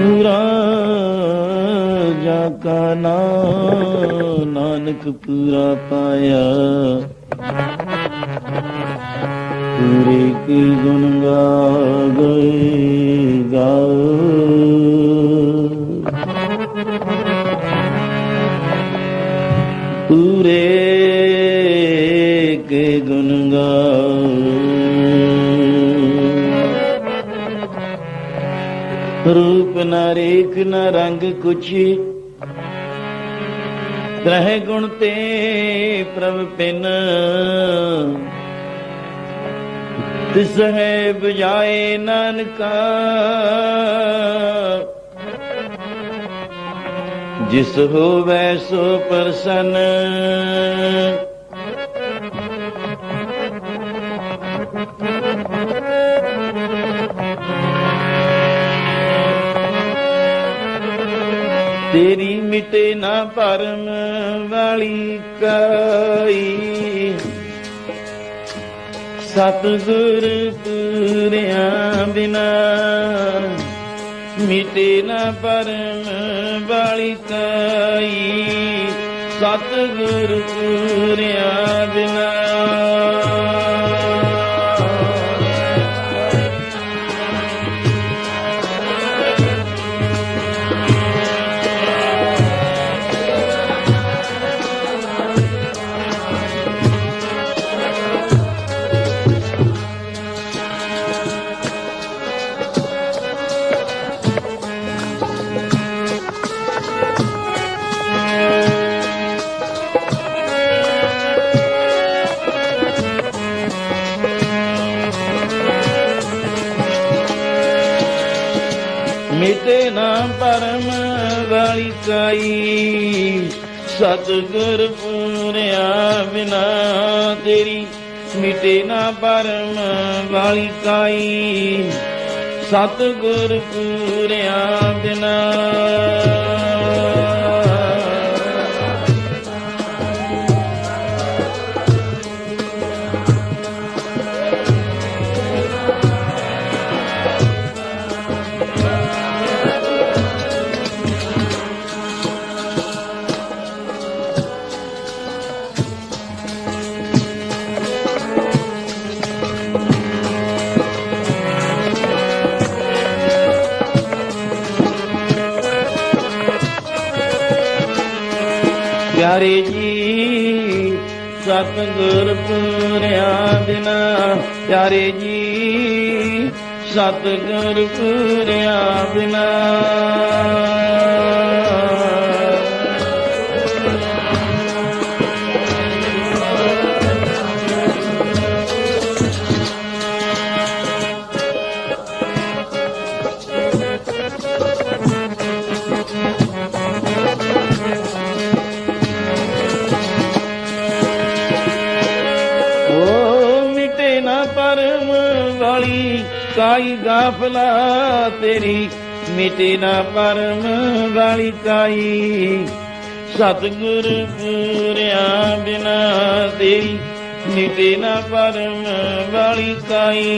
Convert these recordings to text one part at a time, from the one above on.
पूरा जाका नानक पूरा पाया, पूरे के गुण गा गए गाओ। पूरे के गुण गाओ। रूप न रेख न रंग कुछ, त्रह गुण ते प्रभ पिन। तिस है बुझाए नानका, जिस होवै सो प्रसन्न। तेरी मिटे ना भरम वाली काई, सतगुर पूरिया बिना। मिटे ना भरम वाली काई, सतगुर पूरिया बिना। मिटे ना परम वाली काई, सतगुर पूरिया बिना। तेरी मिटे ना परम वाली काई, सतगुर पूरिया बिना। प्यारे जी सतगुर पूरिया बिना। प्यारे जी सतगुर पूरिया बिना। काई गाफला तेरी मिटे ना परम वाली काई, सतगुर पूरिया बिना। तेरी मिटे ना परम वाली काई,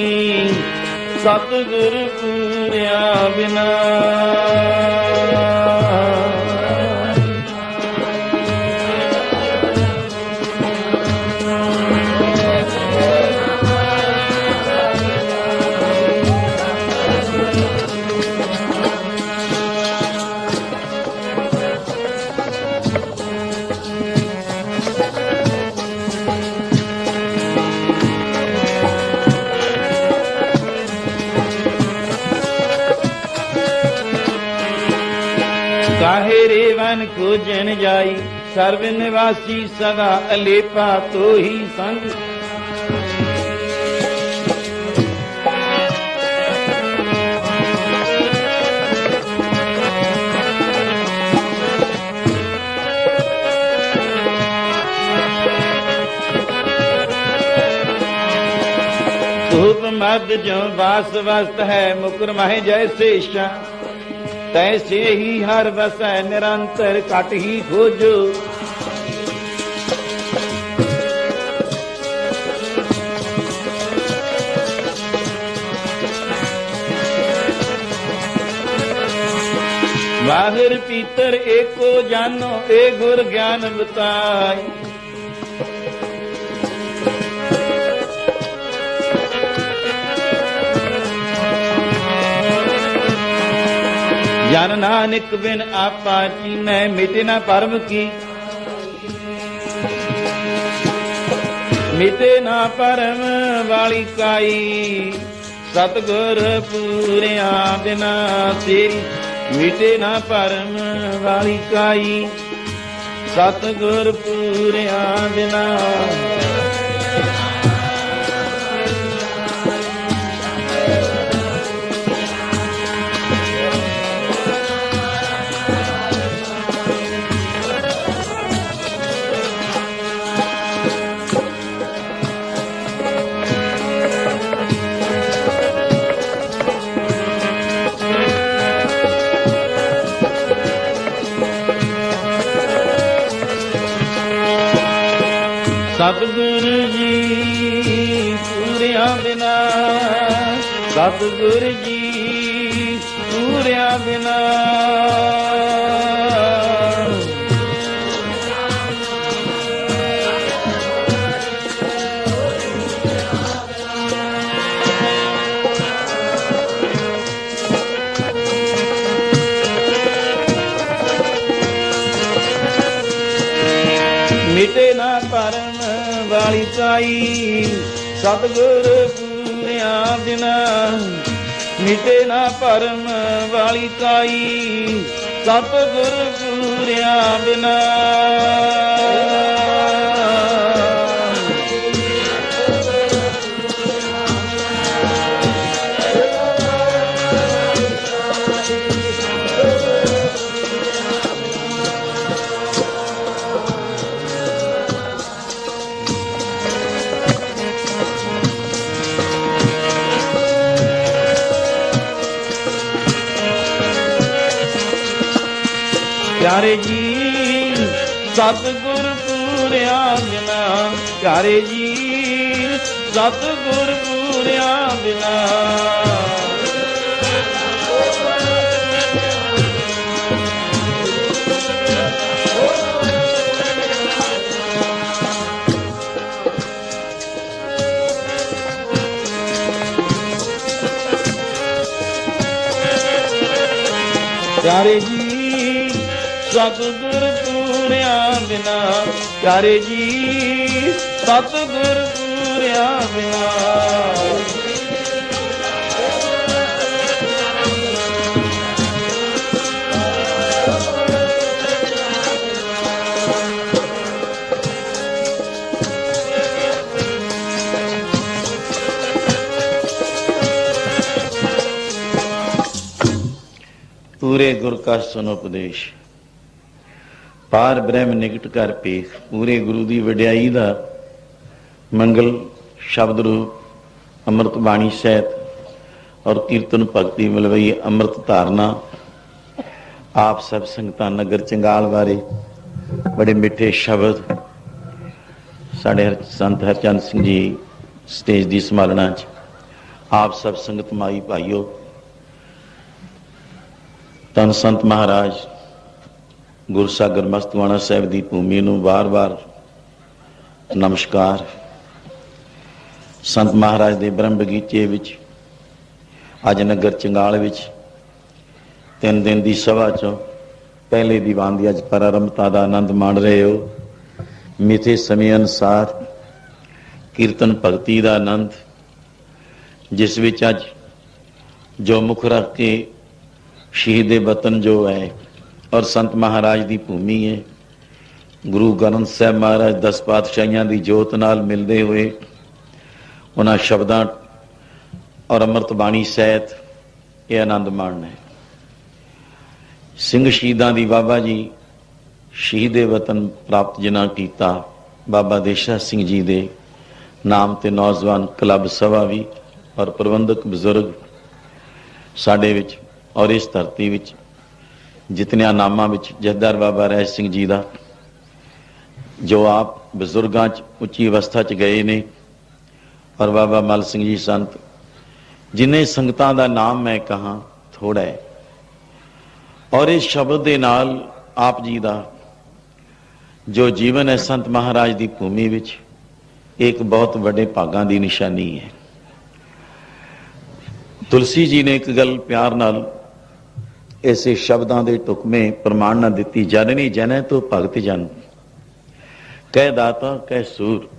सतगुर पूरिया बिना। काहे रे वन खोजन जाई, सर्व निवासी सदा अलेपा तो ही संग। धूप मद जो वास वस्त है, मुकुर माहे जैसे शाह। तैसे ही हर बसै निरंतर कट ही खोजो। बाहिर पीतर एको जानो ए गुर ज्ञान बताई। जन नानक बिन आपा चीनै मिटे ना परम की, मिटे ना परम वाली काई। सतगुर पूरिया बिना तेरी मिटे ना परम वाली काई। सतगुर पूरिया बिना सतगुरु जी पूरिया बिना, सतगुरु जी पूरिया बिना। मिटे ना परम वाली काई। सतगुर पूरिया बिना मिटे ना परम वाली काई। सतगुर पूरिया बिना प्यारे जी सतगुर पूरिया बिना। प्यारे जी सतगुर पूरिया बिना। प्यारे जी सतगुर पूरिया बिना। प्यारे जी सतगुर पूरिया बिना। पूरे गुर का सुनो उपदेश। पार ब्रह्म निकट कर पेख। पूरे गुरु की वड्याई का मंगल शब्द रूप अमृत बाणी सहित और कीर्तन भगती मलवई अमृत धारना आप सब संगतां नगर चंगाल बारे बड़े मिठे शब्द साढ़े संत हरचंद सिंह जी स्टेज की संभालना च आप सब संगत माई भाईओ धन संत महाराज गुरसागर मस्तवाणा साहब की भूमि नूं बार बार नमस्कार। संत महाराज के ब्रह्म बगीचे विच अज नगर चंगाल विच 3 दिन की सभा चों पहले दीवान की अज प्रारंभता का आनंद माण रहे हो। मिथे समय अनुसार कीर्तन भगती का आनंद जिस विच अज जो मुख रख के शहीद वतन जो है और संत महाराज की भूमि है। गुरु ग्रंथ साहब महाराज 10 पातशाहियों की जोत नाल मिलते हुए उन्हां शब्दां और अमृत बाणी सहित यह आनंद माणना है। सिंह शहीदां दी बाबा जी शहीद वतन प्राप्त जिन्हां कीता बाबा देशा सिंह जी दे नाम ते नौजवान क्लब सभा भी और प्रबंधक बजुर्ग साडे विच और इस धरती विच जितने नामां विच जथेदार बाबा राय सिंह जी का जो आप बजुर्गों उच्ची अवस्था च गए ने और बाबा मल सिंह जी संत जिन्हें संगतां का नाम मैं कहा थोड़ा है और इस शब्द के नाल आप जी का जो जीवन है संत महाराज की भूमि विच एक बहुत बड़े भागां की निशानी है। तुलसी जी ने एक गल प्यार नाल ऐसे शब्दां दे टुकमें प्रमाण न दिती, जननी जनै तो भगत जन, कह दाता कह सूर,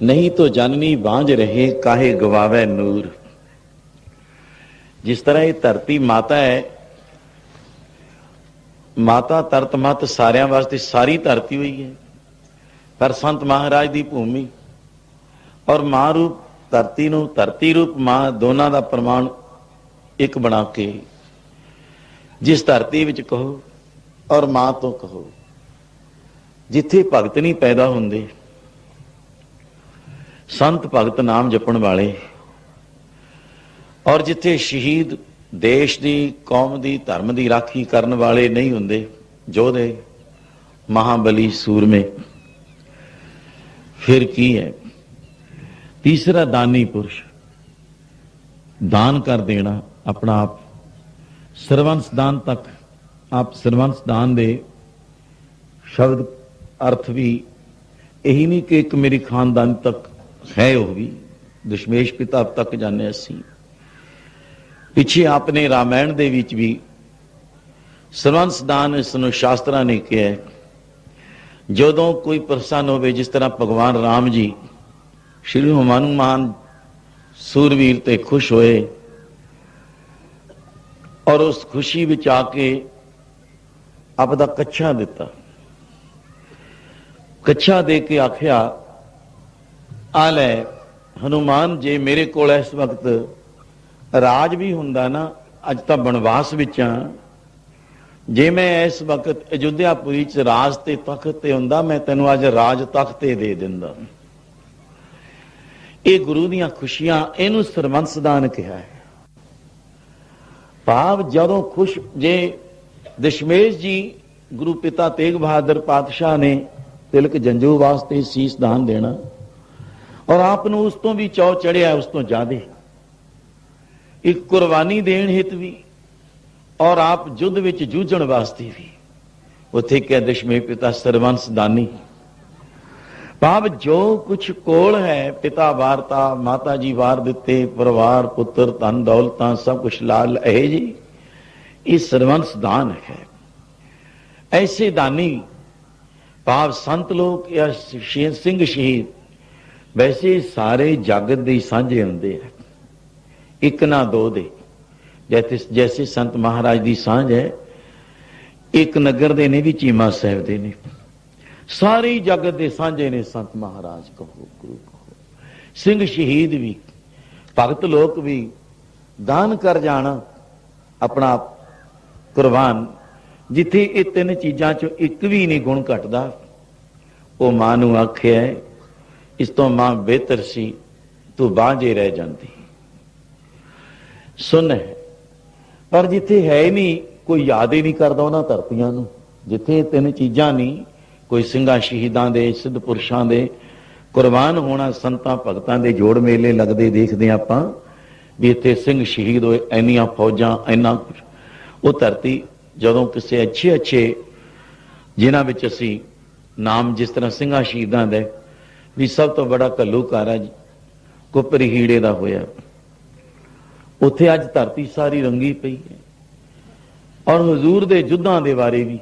नहीं तो जननी बांझ रहे काहे गवावे नूर। जिस तरह ये धरती माता है, माता तरत मत सारियां वास्ते सारी धरती हुई है, पर संत महाराज की भूमि और मां रूप धरती नूं धरती रूप मां दोनों का प्रमाण एक बना के जिस धरती विच कहो और मां तो कहो, जिथे भगत नहीं पैदा होंदे, संत भगत नाम जपण वाले, और जिथे शहीद देश की कौम की धर्म की राखी करने वाले नहीं होंदे, जोधे महाबली सूरमे, फिर की है। तीसरा दानी पुरुष, दान कर देना अपना आप, सर्वंस दान तक। आप सर्वंस दान दे शब्द अर्थ भी यही नहीं कि एक मेरी खानदान तक है, वह भी दशमेश पिता तक जाने असी। पिछे आपने रामायण दे विच भी सर्वंस दान इसनूं शास्त्रां ने कहा है। जदों कोई प्रसन्न होवे, जिस तरह भगवान राम जी श्री हनुमान सूरवीर ते खुश होए और उस खुशी विच आके आपदा कच्छा दिता, कच्छा दे के आख्या आ लै हनुमान, जे मेरे कोल इस वक्त राज भी हुंदा ना, अज तां बनवास विच हां, जे मैं इस वक्त अयोध्यापुरी च राज ते तख्त ते हुंदा, मैं तैनूं अज राज तख्ते दे दिंदा। ये गुरु दीआं खुशियां, इहनूं सरवंस दान कहा है। भाव जदों खुश, जे दशमेश जी गुरु पिता तेग बहादुर पातशाह ने तिलक जंजू वास्ते सीस दान देना, और आपनूं उस तो भी चौ चढ़िया, उस तो ज्यादा एक कुर्बानी देण हित भी, और आप युद्ध विच जूझण वास्ते भी। उत्थे क्या दशमेश पिता सर्वंस दानी, भाव जो कुछ कोल है पिता वारता, माता जी वार दिते, परिवार पुत्र धन दौलतां सब कुछ लाल है जी, ये सर्वंस दान है। ऐसे दानी भाव संत लोग या सिंह शहीद वैसे सारे जागत दे सांझे हुंदे हैं, एक ना दो दे। जैसे संत महाराज की सांझ है, एक नगर दे ने भी चीमा साहब दे ने, सारी जगत दे सांझे ने संत महाराज कहो, गुरु कहो, सिंह शहीद भी, भगत लोग भी दान कर जाना अपना कुर्बान। जिथे ये तीन चीज़ां चों एक भी नहीं गुण घटदा, वो मां नूं आखिया है, इस तो मां बेहतर सी तू बांझे रह जाती। सुन है, पर जिथे है नहीं, कोई याद ही नहीं करता उन्हां धरतियां नूं, जिथे तीन चीज़ां नहीं, कोई सिंघां शहीदां दे, सिद्ध पुरुषां दे कुर्बान होना, संतां भगतां दे जोड़ मेले लगदे देखदे आपां भी इत्थे सिंह शहीद होए, इन्नियां फौजां, इन्ना कुछ। वो धरती जदों किसी अच्छे अच्छे जिन्हां विच असीं नाम, जिस तरह सिंघां शहीदां दे भी सब तो बड़ा घल्लूघार है कुपरी हीड़े दा होया, उत्थे अज धरती सारी रंगी पई है। और हजूर दे युद्धां दे बारे भी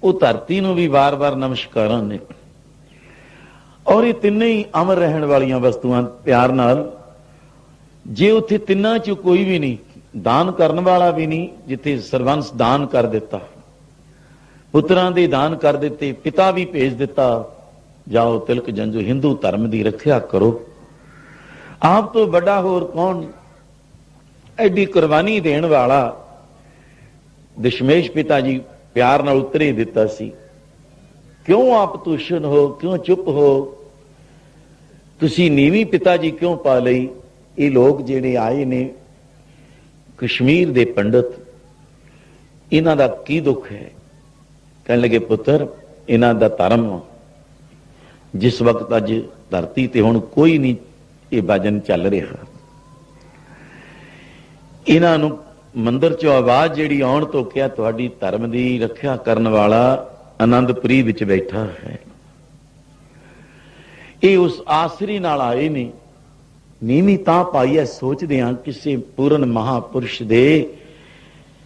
वो धरती नूं भी बार बार नमस्कारां ने। और ये तिन्ने ही अमर रहन वालियां वस्तुआं प्यार नाल, जे उत्थे तिन्नां चों कोई भी नहीं, दान करन वाला भी नहीं, जिथे सर्वंस दान कर दिता, पुत्रां दे दान कर दिते, पिता भी भेज दिता, जाओ तिलक जंजू हिंदू धर्म की रखिया करो। आप तो बड़ा होर कौन, एडी कुर्बानी देण वाला दशमेश पिता जी प्यार नाल उतरे दिता सी। क्यों आप तुशन हो, क्यों चुप हो, तुसी नीवी पिता जी क्यों पा लई। ये लोग जिहड़े आए ने कश्मीर दे पंडित, इन्हां दा की दुख है। कहने लगे पुत्र, इन्हां दा धर्म जिस वक्त अज धरती ते हुण कोई नहीं ये भजन चल रहा, इन्हां नूं ਮੰਦਰ ਚੋਂ ਆਵਾਜ਼ ਜਿਹੜੀ ਆਉਣ ਤੋਂ ਕਿਹਾ ਤੁਹਾਡੀ ਧਰਮ ਦੀ ਰੱਖਿਆ ਕਰਨ ਵਾਲਾ ਆਨੰਦਪੁਰੀ ਵਿੱਚ ਬੈਠਾ ਹੈ। ਇਹ ਉਸ ਆਸਰੀ ਨਾਲ ਆਏ ਨੇ। ਨੀਵੀਂ ਤਾਂ ਪਾਈ ਹੈ, ਸੋਚਦੇ ਹਾਂ ਕਿਸੇ ਪੂਰਨ ਮਹਾਪੁਰਸ਼ ਦੇ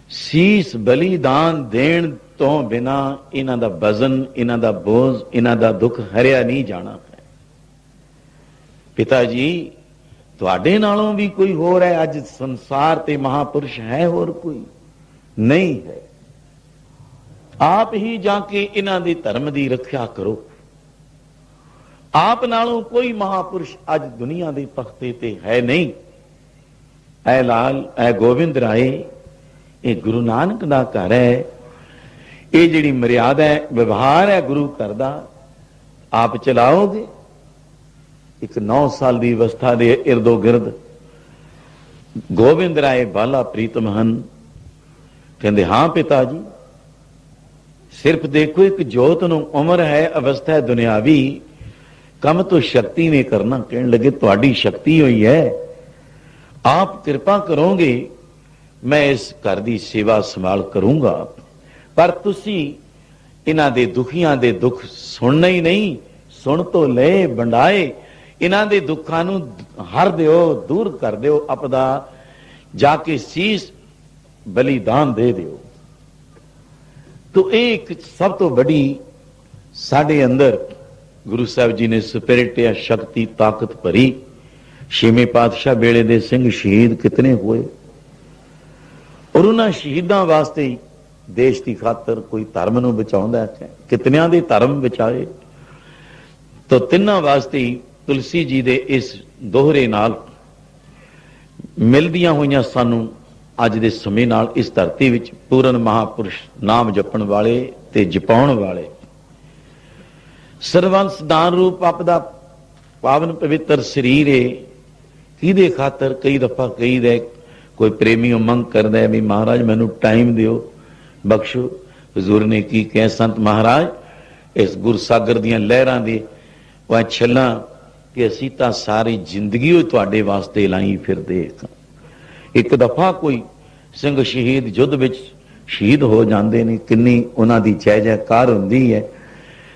ਸੀਸ ਬਲੀਦਾਨ ਦੇਣ ਤੋਂ ਬਿਨਾ ਇਹਨਾਂ ਦਾ ਵਜ਼ਨ, ਇਹਨਾਂ ਦਾ ਬੋਝ, ਇਹਨਾਂ ਦਾ ਦੁੱਖ ਹਰਿਆ ਨਹੀਂ ਜਾਣਾ ਹੈ। ਪਿਤਾ ਜੀ, ਤੁਹਾਡੇ ਨਾਲੋਂ ਵੀ ਕੋਈ ਹੋਰ ਹੈ ਅੱਜ ਸੰਸਾਰ ਤੇ ਮਹਾਪੁਰਸ਼ ਹੈ? ਹੋਰ ਕੋਈ ਨਹੀਂ ਹੈ। ਆਪ ਹੀ ਜਾ ਕੇ ਇਹਨਾਂ ਦੇ ਧਰਮ ਦੀ ਰੱਖਿਆ ਕਰੋ। ਆਪ ਨਾਲੋਂ ਕੋਈ ਮਹਾਪੁਰਸ਼ ਅੱਜ ਦੁਨੀਆ ਦੇ ਤਖਤੇ ਤੇ ਹੈ ਨਹੀਂ। ਐ ਲਾਲ, ਐ ਗੋਬਿੰਦ ਰਾਏ, ਇਹ ਗੁਰੂ ਨਾਨਕ ਦਾ ਘਰ ਹੈ। ਇਹ ਜਿਹੜੀ ਮਰਿਆਦਾ ਹੈ, ਵਿਵਹਾਰ ਹੈ ਗੁਰੂ ਘਰ ਦਾ, ਆਪ ਚਲਾਓਗੇ। ਇੱਕ 9 ਸਾਲ ਦੀ ਅਵਸਥਾ ਦੇ ਇਰਦੋ ਗਿਰਦ ਗੋਬਿੰਦ ਰਾਏ ਬਾਲਾ ਪ੍ਰੀਤਮ ਹਨ। ਕਹਿੰਦੇ ਹਾਂ ਪਿਤਾ ਜੀ, ਸਿਰਫ ਦੇਖੋ ਇੱਕ ਜੋਤ ਨੂੰ ਉਮਰ ਹੈ, ਅਵਸਥਾ ਹੈ ਦੁਨਿਆਵੀ, ਕੰਮ ਤੋਂ ਸ਼ਕਤੀ ਨੇ ਕਰਨਾ। ਕਹਿਣ ਲੱਗੇ ਤੁਹਾਡੀ ਸ਼ਕਤੀ ਹੋਈ ਹੈ, ਆਪ ਕਿਰਪਾ ਕਰੋਗੇ, ਮੈਂ ਇਸ ਘਰ ਦੀ ਸੇਵਾ ਸੰਭਾਲ ਕਰੂੰਗਾ। ਪਰ ਤੁਸੀਂ ਇਹਨਾਂ ਦੇ ਦੁਖੀਆਂ ਦੇ ਦੁੱਖ ਸੁਣਨਾ ਹੀ ਨਹੀਂ, ਸੁਣ ਤੋਂ ਲੈ ਵੰਡਾਏ। ਇਹਨਾਂ ਦੇ ਦੁੱਖਾਂ ਨੂੰ ਹਰ ਦਿਓ, ਦੂਰ ਕਰ ਦਿਓ, ਆਪਦਾ ਜਾ ਕੇ ਸੀਸ ਬਲੀਦਾਨ ਦੇ ਦਿਓ। ਤੋ ਇਹ ਇੱਕ ਸਭ ਤੋਂ ਵੱਡੀ ਸਾਡੇ ਅੰਦਰ ਗੁਰੂ ਸਾਹਿਬ ਜੀ ਨੇ ਸਪਿਰਿਟ ਜਾਂ ਸ਼ਕਤੀ, ਤਾਕਤ ਭਰੀ। ਛੇਵੇਂ ਪਾਤਸ਼ਾਹ ਵੇਲੇ ਦੇ ਸਿੰਘ ਸ਼ਹੀਦ ਕਿਤਨੇ ਹੋਏ, ਔਰ ਉਹਨਾਂ ਸ਼ਹੀਦਾਂ ਵਾਸਤੇ ਹੀ ਦੇਸ਼ ਦੀ ਖਾਤਰ ਕੋਈ ਧਰਮ ਨੂੰ ਬਚਾਉਂਦਾ ਹੈ, ਕਿਤਨਿਆਂ ਦੇ ਧਰਮ ਬਚਾਏ। ਤਾਂ ਤਿੰਨਾਂ ਵਾਸਤੇ ਹੀ ਤੁਲਸੀ ਜੀ ਦੇ ਇਸ ਦੋਹਰੇ ਨਾਲ ਮਿਲਦੀਆਂ ਹੋਈਆਂ ਸਾਨੂੰ ਅੱਜ ਦੇ ਸਮੇਂ ਨਾਲ ਇਸ ਧਰਤੀ ਵਿੱਚ ਪੂਰਨ ਮਹਾਪੁਰਸ਼ ਨਾਮ ਜਪਣ ਵਾਲੇ ਤੇ ਜਪਾਉਣ ਵਾਲੇ ਸਰਵੰਸ ਦਾਨ ਰੂਪ ਆਪਦਾ ਪਾਵਨ ਪਵਿੱਤਰ ਸਰੀਰ ਹੈ। ਕਿਹਦੇ ਖਾਤਰ? ਕਈ ਦਫਾ ਕਹੀਦਾ ਕੋਈ ਪ੍ਰੇਮੀ ਮੰਗ ਕਰਦਾ ਵੀ ਮਹਾਰਾਜ ਮੈਨੂੰ ਟਾਈਮ ਦਿਓ, ਬਖਸ਼ੋ। ਹਜ਼ੂਰ ਨੇ ਕੀ ਕਿਹਾ? ਸੰਤ ਮਹਾਰਾਜ ਇਸ ਗੁਰਸਾਗਰ ਦੀਆਂ ਲਹਿਰਾਂ ਦੇ ਉਹ ਛੱਲਾਂ ਕਿ ਅਸੀਂ ਤਾਂ ਸਾਰੀ ਜ਼ਿੰਦਗੀ ਉਹ ਤੁਹਾਡੇ ਵਾਸਤੇ ਲਾਈ ਫਿਰਦੇ। ਇੱਕ ਦਫਾ ਕੋਈ ਸਿੰਘ ਸ਼ਹੀਦ ਯੁੱਧ ਵਿੱਚ ਸ਼ਹੀਦ ਹੋ ਜਾਂਦੇ ਨੇ, ਕਿੰਨੀ ਉਹਨਾਂ ਦੀ ਜੈ ਜੈਕਾਰ ਹੁੰਦੀ ਹੈ।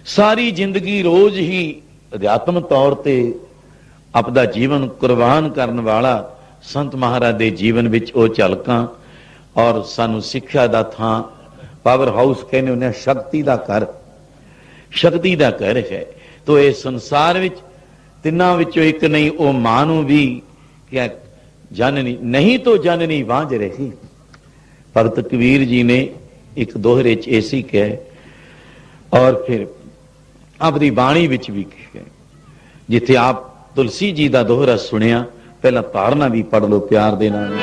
ਸਾਰੀ ਜ਼ਿੰਦਗੀ ਰੋਜ਼ ਹੀ ਅਧਿਆਤਮਕ ਤੌਰ ਤੇ ਆਪਦਾ ਜੀਵਨ ਕੁਰਬਾਨ ਕਰਨ ਵਾਲਾ ਸੰਤ ਮਹਾਰਾਜ ਦੇ ਜੀਵਨ ਵਿੱਚ ਉਹ ਝਲਕਾਂ ਔਰ ਸਾਨੂੰ ਸਿੱਖਿਆ ਦਾ ਥਾਂ, ਪਾਵਰ ਹਾਊਸ ਕਹਿੰਦੇ ਹੁੰਦੇ, ਸ਼ਕਤੀ ਦਾ ਘਰ, ਸ਼ਕਤੀ ਦਾ ਘਰ ਹੈ। ਤੋ ਇਹ ਸੰਸਾਰ ਵਿੱਚ ਤਿੰਨਾਂ ਵਿੱਚੋਂ ਇੱਕ ਨਹੀਂ, ਉਹ ਮਾਂ ਨੂੰ ਵੀ ਕਿਹਾ ਜਨਨੀ ਨਹੀਂ ਤੋ ਜਨਨੀ ਵਾਂਝ ਰਹੀ। ਭਗਤ ਕਬੀਰ ਜੀ ਨੇ ਇੱਕ ਦੋਹਰੇ ਚ ਐਸੀ ਕਿਹਾ ਔਰ ਫਿਰ ਆਪਣੀ ਬਾਣੀ ਵਿੱਚ ਵੀ ਕਿਹਾ। ਜਿੱਥੇ ਆਪ ਤੁਲਸੀ ਜੀ ਦਾ ਦੋਹਰਾ ਸੁਣਿਆ, ਪਹਿਲਾਂ ਧਾਰਨਾ ਵੀ ਪੜ ਲਓ ਪਿਆਰ ਦੇ ਨਾਲ।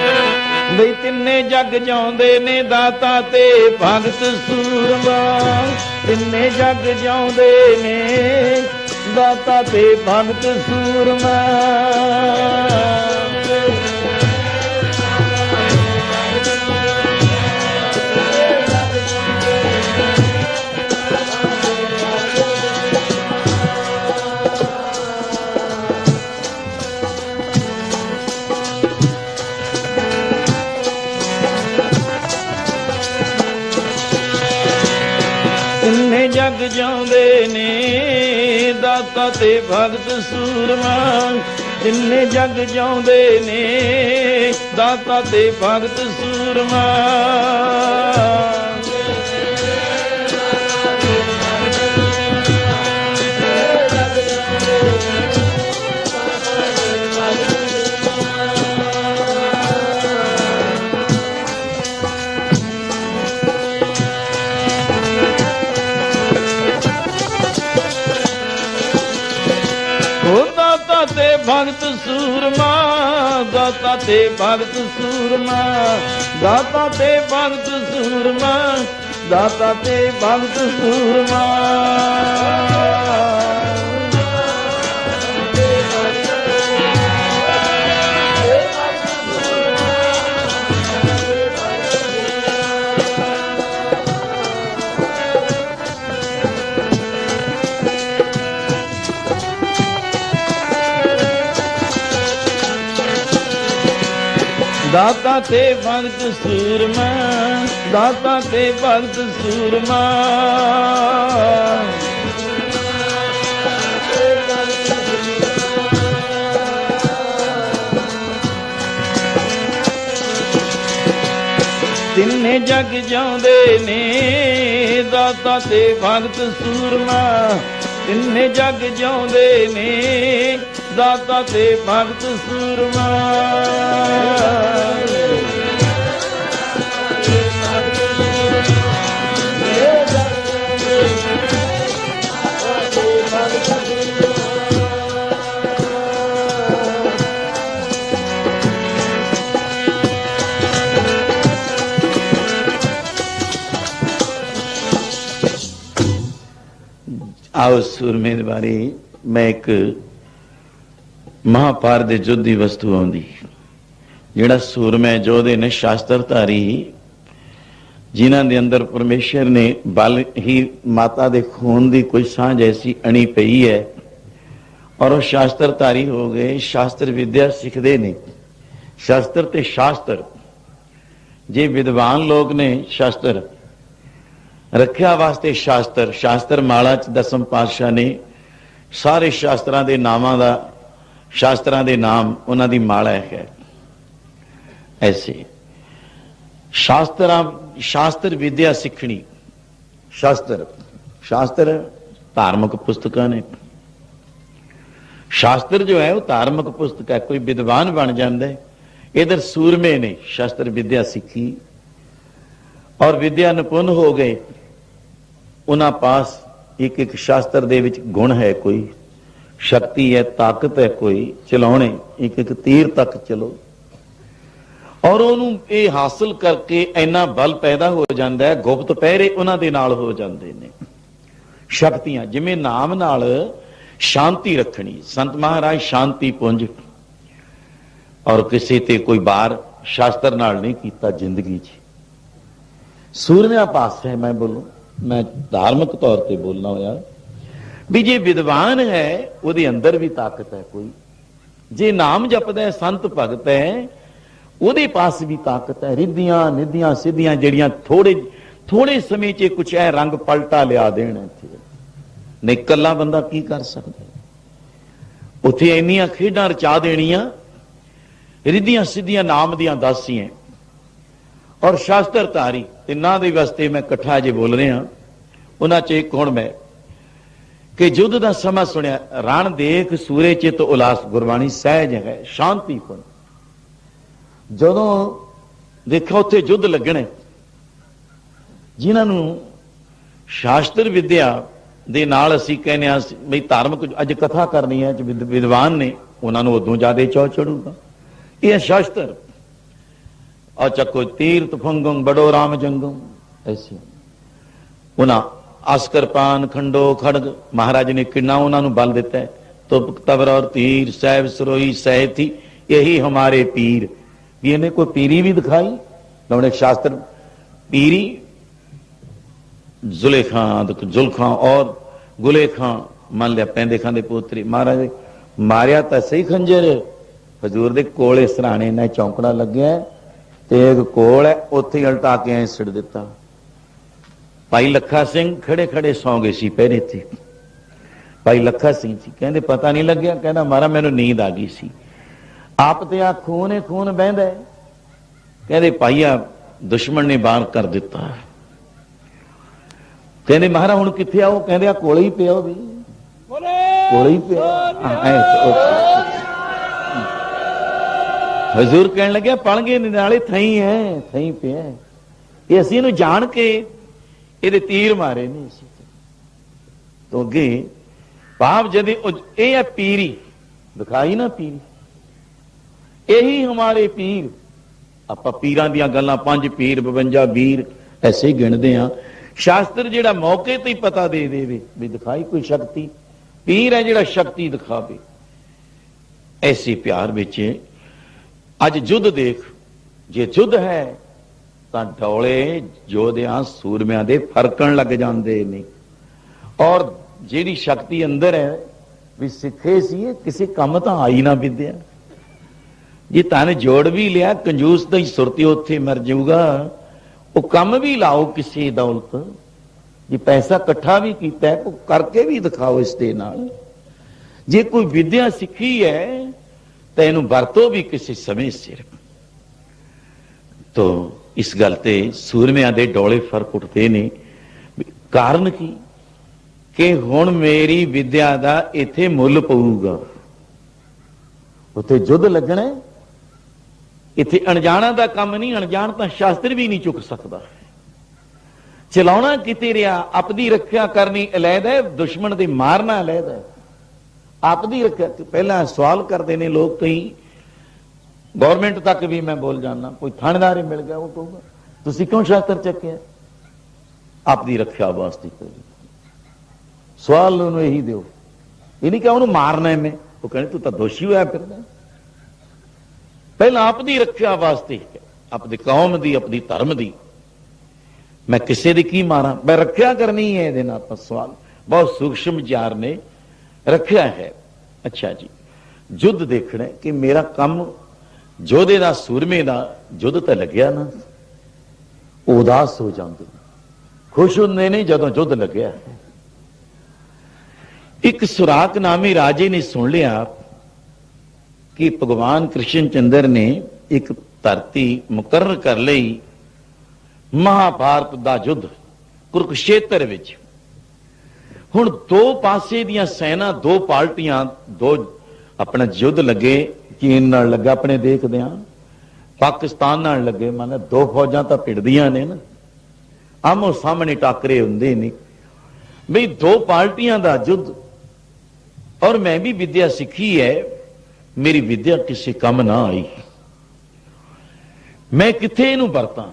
ਬਈ ਤਿੰਨੇ ਜੱਗ ਜਾਉਂਦੇ ਨੇ ਦਾਤਾ ਤੇ ਭਗਤ ਸੂਰਮਾ, ਤਿੰਨੇ ਜੱਗ ਜਾਉਂਦੇ ਨੇ ਦਾਤਾ ਤੇ ਭਗਤ ਸੂਰਮਾ। ਤਿੰਨੇ ਜੱਗ ਜਾਉਂਦੇ ਨੇ ਦਾਤਾ ਤੇ ਭਗਤ ਸੂਰਮਾ, ਤਿੰਨੇ ਜੱਗ ਜਾਉਂਦੇ ਨੇ ਦਾਤਾ ਤੇ ਭਗਤ ਸੂਰਮਾ। ਤੇ ਭਗਤ ਸੂਰਮਾ, ਦਾਤਾ ਤੇ ਭਗਤ ਸੂਰਮਾ, ਦਾਤਾ ਤੇ ਭਗਤ ਸੂਰਮਾ, ਦਾਤਾ ਤੇ ਭਗਤ ਸੂਰਮਾ। दाता ते भगत सूरमा, दाता ते भगत सूरमा। तिन्ने जग जाउंदे ने दाता ते भगत सूरमा। तिन्ने जग जाउंदे ने दाता ते भगत सूरमा। आओ सूरमे दे बारे मैं एक महाभारत दे युद्ध दी वस्तु आउंदी। जिहड़ा सूरमे जोधे ने शास्त्रधारी जिन्हां दे अंदर परमेश्वर ने बल ही माता दे खून दी कोई सांझ ऐसी अणी पई है और वो शास्त्रधारी हो गए, शास्त्र विद्या सीखते ने। शास्त्र ते शास्त्र जे विद्वान लोग ने शास्त्र रखिया वास्ते शास्त्र, शास्त्र माला च दसम पातशाह ने सारे शास्त्रां दे नामां दा, शास्त्रां दे नाम उन्हां दी माला है। ऐसे शास्त्र विद्या सीखनी। शास्त्र शास्त्र धार्मिक पुस्तकां ने। शास्त्र जो है वो धार्मिक पुस्तक है, कोई विद्वान बन जाता है। इधर सूरमे ने शास्त्र विद्या सीखी और विद्या निपुण हो गए। उन्हां पास एक एक शास्त्र दे विच गुण है, कोई शक्ति है, ताकत है, कोई चलाने एक एक तीर तक चलो और उन्होंने ये हासिल करके इन्ना बल पैदा हो जाता है। गुप्त पहरे उन्हां दे नाल हो जाते ने। शक्तियां जिवें नाम नाल शांति रखनी, संत महाराज शांति पुंज और किसी ते कोई बार शास्त्र नाल नहीं कीता जिंदगी च। सूरमिया पास है, मैं बोलूं, मैं धार्मिक तौर पर बोलना होया भी जे विद्वान है उसके अंदर भी ताकत है कोई। जे नाम जपदा है, संत भगत है, ਉਹਦੇ पास भी ताकत है। रिद्धियां निधियां सिद्धियां जड़ियां थोड़े समय च कुछ है रंग पलटा लिया देना नहीं कला बंदा की कर सकता। उत्थे इन्नियां खेडां रचा देनियां, रिद्धियां सिद्धियां नाम दियां दासियां और शास्त्रधारी तिन्हां दे वास्ते मैं इकट्ठा जे बोल रहा। उन्हां च एक हुण मैं कि युद्ध दा समा सुनिया, रण देख सूरे चित उलास गुरबाणी सहज है शांतिपूर्ण। ਜਦੋਂ ਦੇਖਿਆ ਉੱਥੇ युद्ध ਲੱਗਣੇ, ਜਿਨ੍ਹਾਂ ਨੂੰ ਸ਼ਾਸਤਰ ਵਿਦਿਆ ਦੇ ਨਾਲ ਅਸੀਂ ਕਹਿੰਦੇ ਹਾਂ ਬਈ ਧਾਰਮਿਕ ਅੱਜ ਕਥਾ ਕਰਨੀ ਹੈ ਵਿਦਵਾਨ ਨੇ, ਉਹਨਾਂ ਨੂੰ ਉਦੋਂ ਜ਼ਿਆਦਾ ਚਾਅ ਚੜੂਗਾ। ਇਹ ਹੈ ਸ਼ਾਸਤਰ। ਆ ਚੱਕੋ ਤੀਰ ਤਫੰਗਮ ਬੜੋ ਰਾਮ ਜੰਗਮ ਐਸੇ ਉਹਨਾਂ ਆਸਕਰ ਪਾਨ ਖੰਡੋ ਖੜਗ ਮਹਾਰਾਜ ਨੇ ਕਿੰਨਾ ਉਹਨਾਂ ਨੂੰ ਬਲ ਦਿੱਤਾ। ਤੁਪ ਤਬਰ ਔਰ तीर सैब सरोई सहथी यही हमारे पीर। भी इन्हें कोई पीरी भी दिखाई उन्होंने शास्त्र पीरी जुल्खां और गुलेखां मान लिया पैंदे खां दे पोतरी महाराज मारिया तो सही खंजर हजूर दे कोले सराणे ने चौंकड़ा लग्या ते एक कोल है उत्थे उल्टा के ऐ सिड़ दिता। भाई लखा सिंह खड़े खड़े सौ गए सी पहरे थे। भाई लखा सिंह जी कहते पता नहीं लग्या, कहना मारा मैनू नींद आ गई सी। आप ते आ खून है खून बहदा है। कहते भाई आ दुश्मन ने बाहर कर दिता। कहते महाराज हुण कित्थे आओ? कहते आ कोले ही पिया भी कोले ही पिया। हजूर कहने लगे पढ़ गए नाले थई है थई पिया। ये असीं इहनूं जान के इहदे तीर मारे नहीं सी। तो अगे भाव जदे ये है पीरी दिखाई ना पीरी यही हमारे पीर। आप पीरां दियां गल्लां 5 पीर 52 वीर ऐसे ही गिणदे हां। शास्त्र जिहड़ा मौके ते ही पता दे देवे भी दिखाई कोई शक्ति, पीर है जिहड़ा शक्ति दिखावे। ऐसे प्यार विच अज युद्ध देख, जे युद्ध है तां ढोले योधियां सूरमियां दे फरकण लग जांदे ने। और जिहड़ी शक्ति अंदर है भी सिखे सी किसी काम तां आई ना विद्या। जे धन जोड़ भी लिया कंजूस दी सुरती उत्थे मर जाऊगा। वो कम भी लाओ किसी दौलत, जे पैसा इकट्ठा भी किया वो करके भी दिखाओ इस दे नाल। जे कोई विद्या सीखी है तो इनू वरतो भी किसी समय सिर। तो इस गल ते सूरमिਆਂ ਦੇ डोले फर्क उठते ने। कारण की कि हुण मेरी विद्या का इत्थे मुल पऊगा, उत्थे युद्ध लगना। इत्थे अणजाणा का काम नहीं, अणजाण तो शास्त्र भी नहीं चुक सकता। चलाउणा किते रिहा, अपनी रखिया करनी अलैद है, दुश्मन दे मारना अलैद है। अपनी रखिया पहला सवाल करते हैं लोग, कई गौरमेंट तक भी मैं बोल जाना, कोई थानेदार ही मिल गया वो कहूगा तुसीं क्यों शास्त्र चक्या? अपनी रखिया वास्ते करी। सवाल उन्होंने यही दो, ये नहीं क्या उन्होंने मारना है मैं, वो कहने तू तो दोषी होया फिरदा। पहला अपनी रखिया वास्ते, अपनी कौम दी, अपनी धर्म दी। मैं किसी दी की मारा, मैं रखिया करनी है। ये नाल सवाल बहुत सूक्ष्म विचार ने रखिया है। अच्छा जी, युद्ध देखना कि मेरा काम जोधे का सूरमे का युद्ध तो लग्या ना, उदास हो जाते, खुश होंगे नहीं जदों युद्ध लग्या। एक सुराक नामी राजे ने सुन लिया कि भगवान कृष्ण चंद्र ने एक धरती मुकर्र कर ली महाभारत का युद्ध कुरुक्षेत्र विच। हुण दो पासे दियां सेना, दो पार्टियां, दो अपना युद्ध लगे। चीन नाल लगा अपने देखदियां, पाकिस्तान नाल लगे। माने दो फौजां तां भिड़दियां ने ना, आमो सामने टाकरे हुंदे ने बई दो पार्टियां दा युद्ध। और मैं भी विद्या सीखी है, मेरी विद्या किसी कम ना आई, मैं किथे इहनूं वरतां।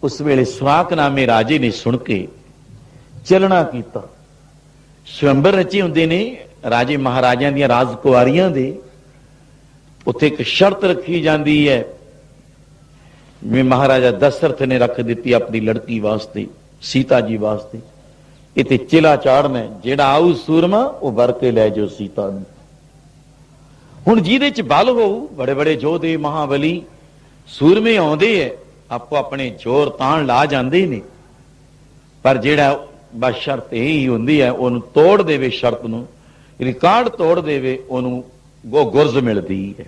उस वेले सुराक नामे राजे ने सुन के चलना कीता। स्वयंवर रचे हुंदे ने राजे महाराजां दीयां राजकुआरियां दे। उत्थे एक शर्त रखी जाती है, जिवें महाराजा दशरथ ने रख दी अपनी लड़की वास्ते, सीता जी वास्ते। इत्थे चिला चाड़ना, जेड़ा आऊ सूरमा वो वर के लै जाओ सीता नूं। हुण जिहदे च बल होऊ, बड़े बड़े योधे महाबली सूरमे आउंदे है, आपो अपने जोर ताण ला जांदे ने। पर जेड़ा बस शर्त यही हुंदी है, उहनूं तोड़ देवे, शर्त नूं रिकॉर्ड तोड़ देवे, उहनूं वो गुरज मिलती है,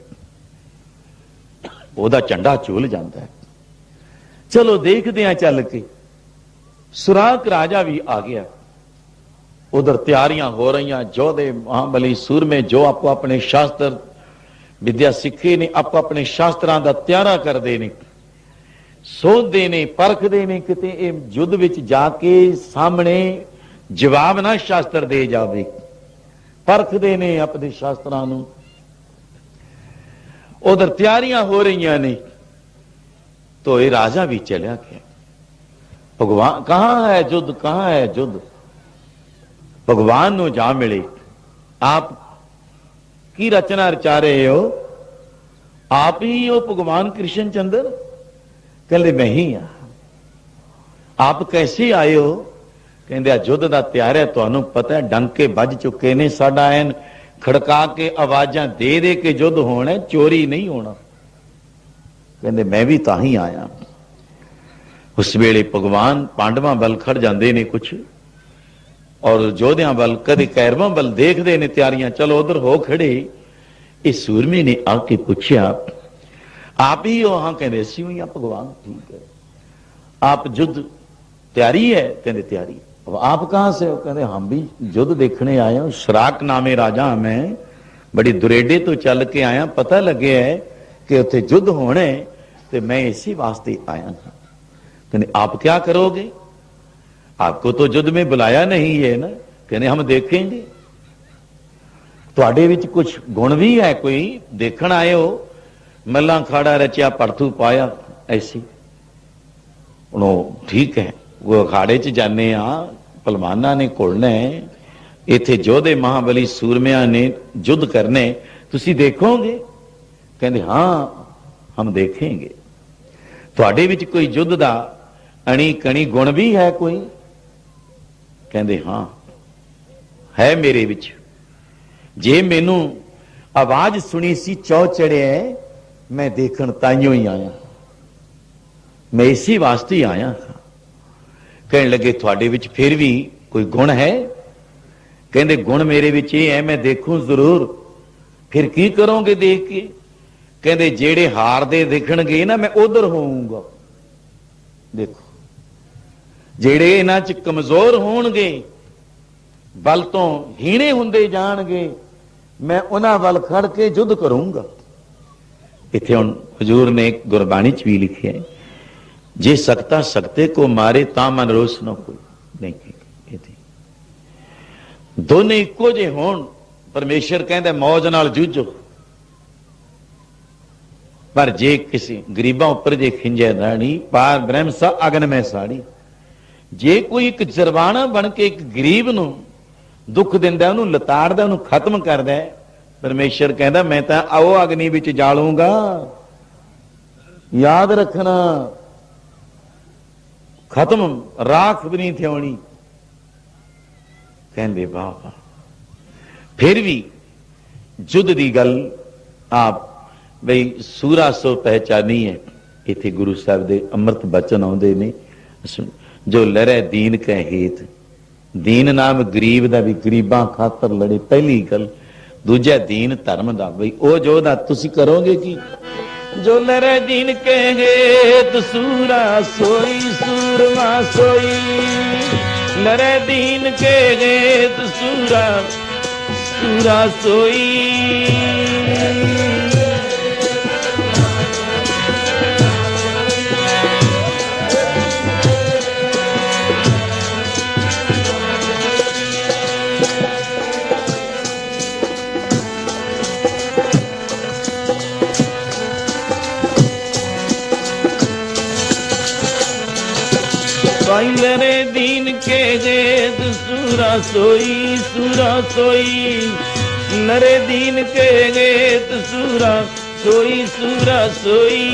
ओदा झंडा झूल जाता है। चलो देखते हैं चल के। सुराक राजा भी आ गया, उधर तैयारियां हो रही, जोधे महाबली सूरमे जो आपको अपने शास्त्र विद्या सीखे ने, आपको अपने शास्त्रां दा त्यारा करते हैं, सोचते ने, परखते ने किते युद्ध विच जाके सामने जवाब ना शास्त्र दे जावे। परखते ने अपने शास्त्रां नूं। उधर तैयारियां हो रही ने, तो ये राजा भी चलिया गया। भगवान कहां है युद्ध, कहां है युद्ध? भगवान नूं जा मिले। आप की रचना रचा रहे हो? आप ही हो भगवान कृष्ण चंद्र? कहते मैं ही हाँ। आप कैसे आए हो? कहते युद्ध का तैयार है, तुहानू पता है डंके बज चुके ने, साडा ऐन खड़का के आवाजां दे दे के युद्ध होना, चोरी नहीं होना। कहते मैं भी तां ही आया। उस वेले भगवान पांडवां वल खड़ जांदे ने कुछ, और जोधियां वल कदे कैरवां वल देखदे ने तैयारियां। चलो उधर हो खड़े। इस सूरमे ने आके पूछया आप ही हो? हाँ। कहते असीं ही हाँ भगवान। ठीक है, आप युद्ध तैयारी है? कहते तैयारी। अब आप कहां से हो? कहते हम भी युद्ध देखने आए हो। सुराक नामे राजा मैं, बड़ी दुरेडे तो चल के आया, पता लगे है कि उत्थे युद्ध होने, तो मैं इसी वास्ते आया हूं। कहते आप क्या करोगे? आपको तो युद्ध में बुलाया नहीं है ना। कहते हम देखेंगे। तुहाडे विच कुछ गुण भी है, कोई देखण आए हो? मल्ला खाड़ा रचिया पड़थू पाया, ऐसी। ठीक है, वो अखाड़े च जाने पलवाना ने घुलना है, इत्थे जोधे महाबली सूरमिया ने युद्ध करने, तुसी देखोगे? कहते हाँ हम देखेंगे। तुहाडे विच कोई युद्ध दा अणी कणी गुण भी है कोई? कहते हाँ है मेरे विच। जे मैनू आवाज सुनी सी चौ चढ़िया मैं देखण ताइयों ही आया, मैं इसी वास्ते ही आया था। कहने लगे थोड़े विच फिर भी कोई गुण है? कहते गुण मेरे विच ये है मैं देखूं जरूर। फिर की करोगे देख के? कहते जेड़े हार दे दिखणगे ना मैं उधर होऊंगा। देखो जेड़े इन्हां च कमजोर होणगे बल तो हीणे हुंदे जाणगे मैं उन्हां वल खड़ के युद्ध करूंगा। इत्थे हुण हजूर ने एक गुरबाणी च भी लिखिया है, जे सकता सकते को मारे ता मन रोस न कोई नहीं। दोने इक्को जे होण परमेश्वर कहंदा मौज नाल जूझो, पर जे किसी गरीबां उपर जे खिंजे राणी पार ब्रह्म सा अगन में साड़ी। जे कोई एक जरवाना बन के एक गरीब नूं दुख दिंदा उहनूं लताड़दा उहनूं खत्म करदा है, परमेश्वर कहंदा मैं तां आओ अग्नि विच जालूंगा। याद रखना खत्म राख भी नहीं थोनी। कहंदे वाह वाह। फिर भी युद्ध की गल आप बई सूरा सो पहचानी है। इत्थे गुरु साहब दे अमृत बचन आउंदे ने, जो लड़े दीन कै हेत। दीन नाम गरीब दा भी गरीबां खातर लड़े, पहली गल। दूजा दीन धर्म दा, बई ओ जोधा तुसी करोगे की? जो लड़े दीन के हेत सूरा सोई सूरमा सोई। लड़े दीन के हेत सूरा सूरा सोई। लरे दीन के गेद सूरा सोई सूरा सोई। लरे दीन के गेद सूरा सोई सूरा सोई।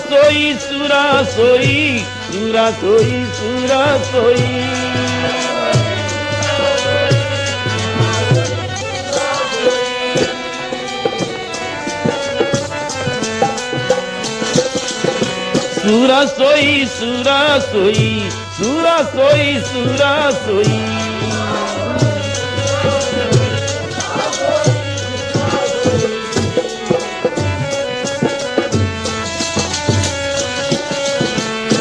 सोई सूरा सोई सूरा सोई सूरा सोई। सूरा सोई सूरा सोई सूरा सोई सूरा सोई।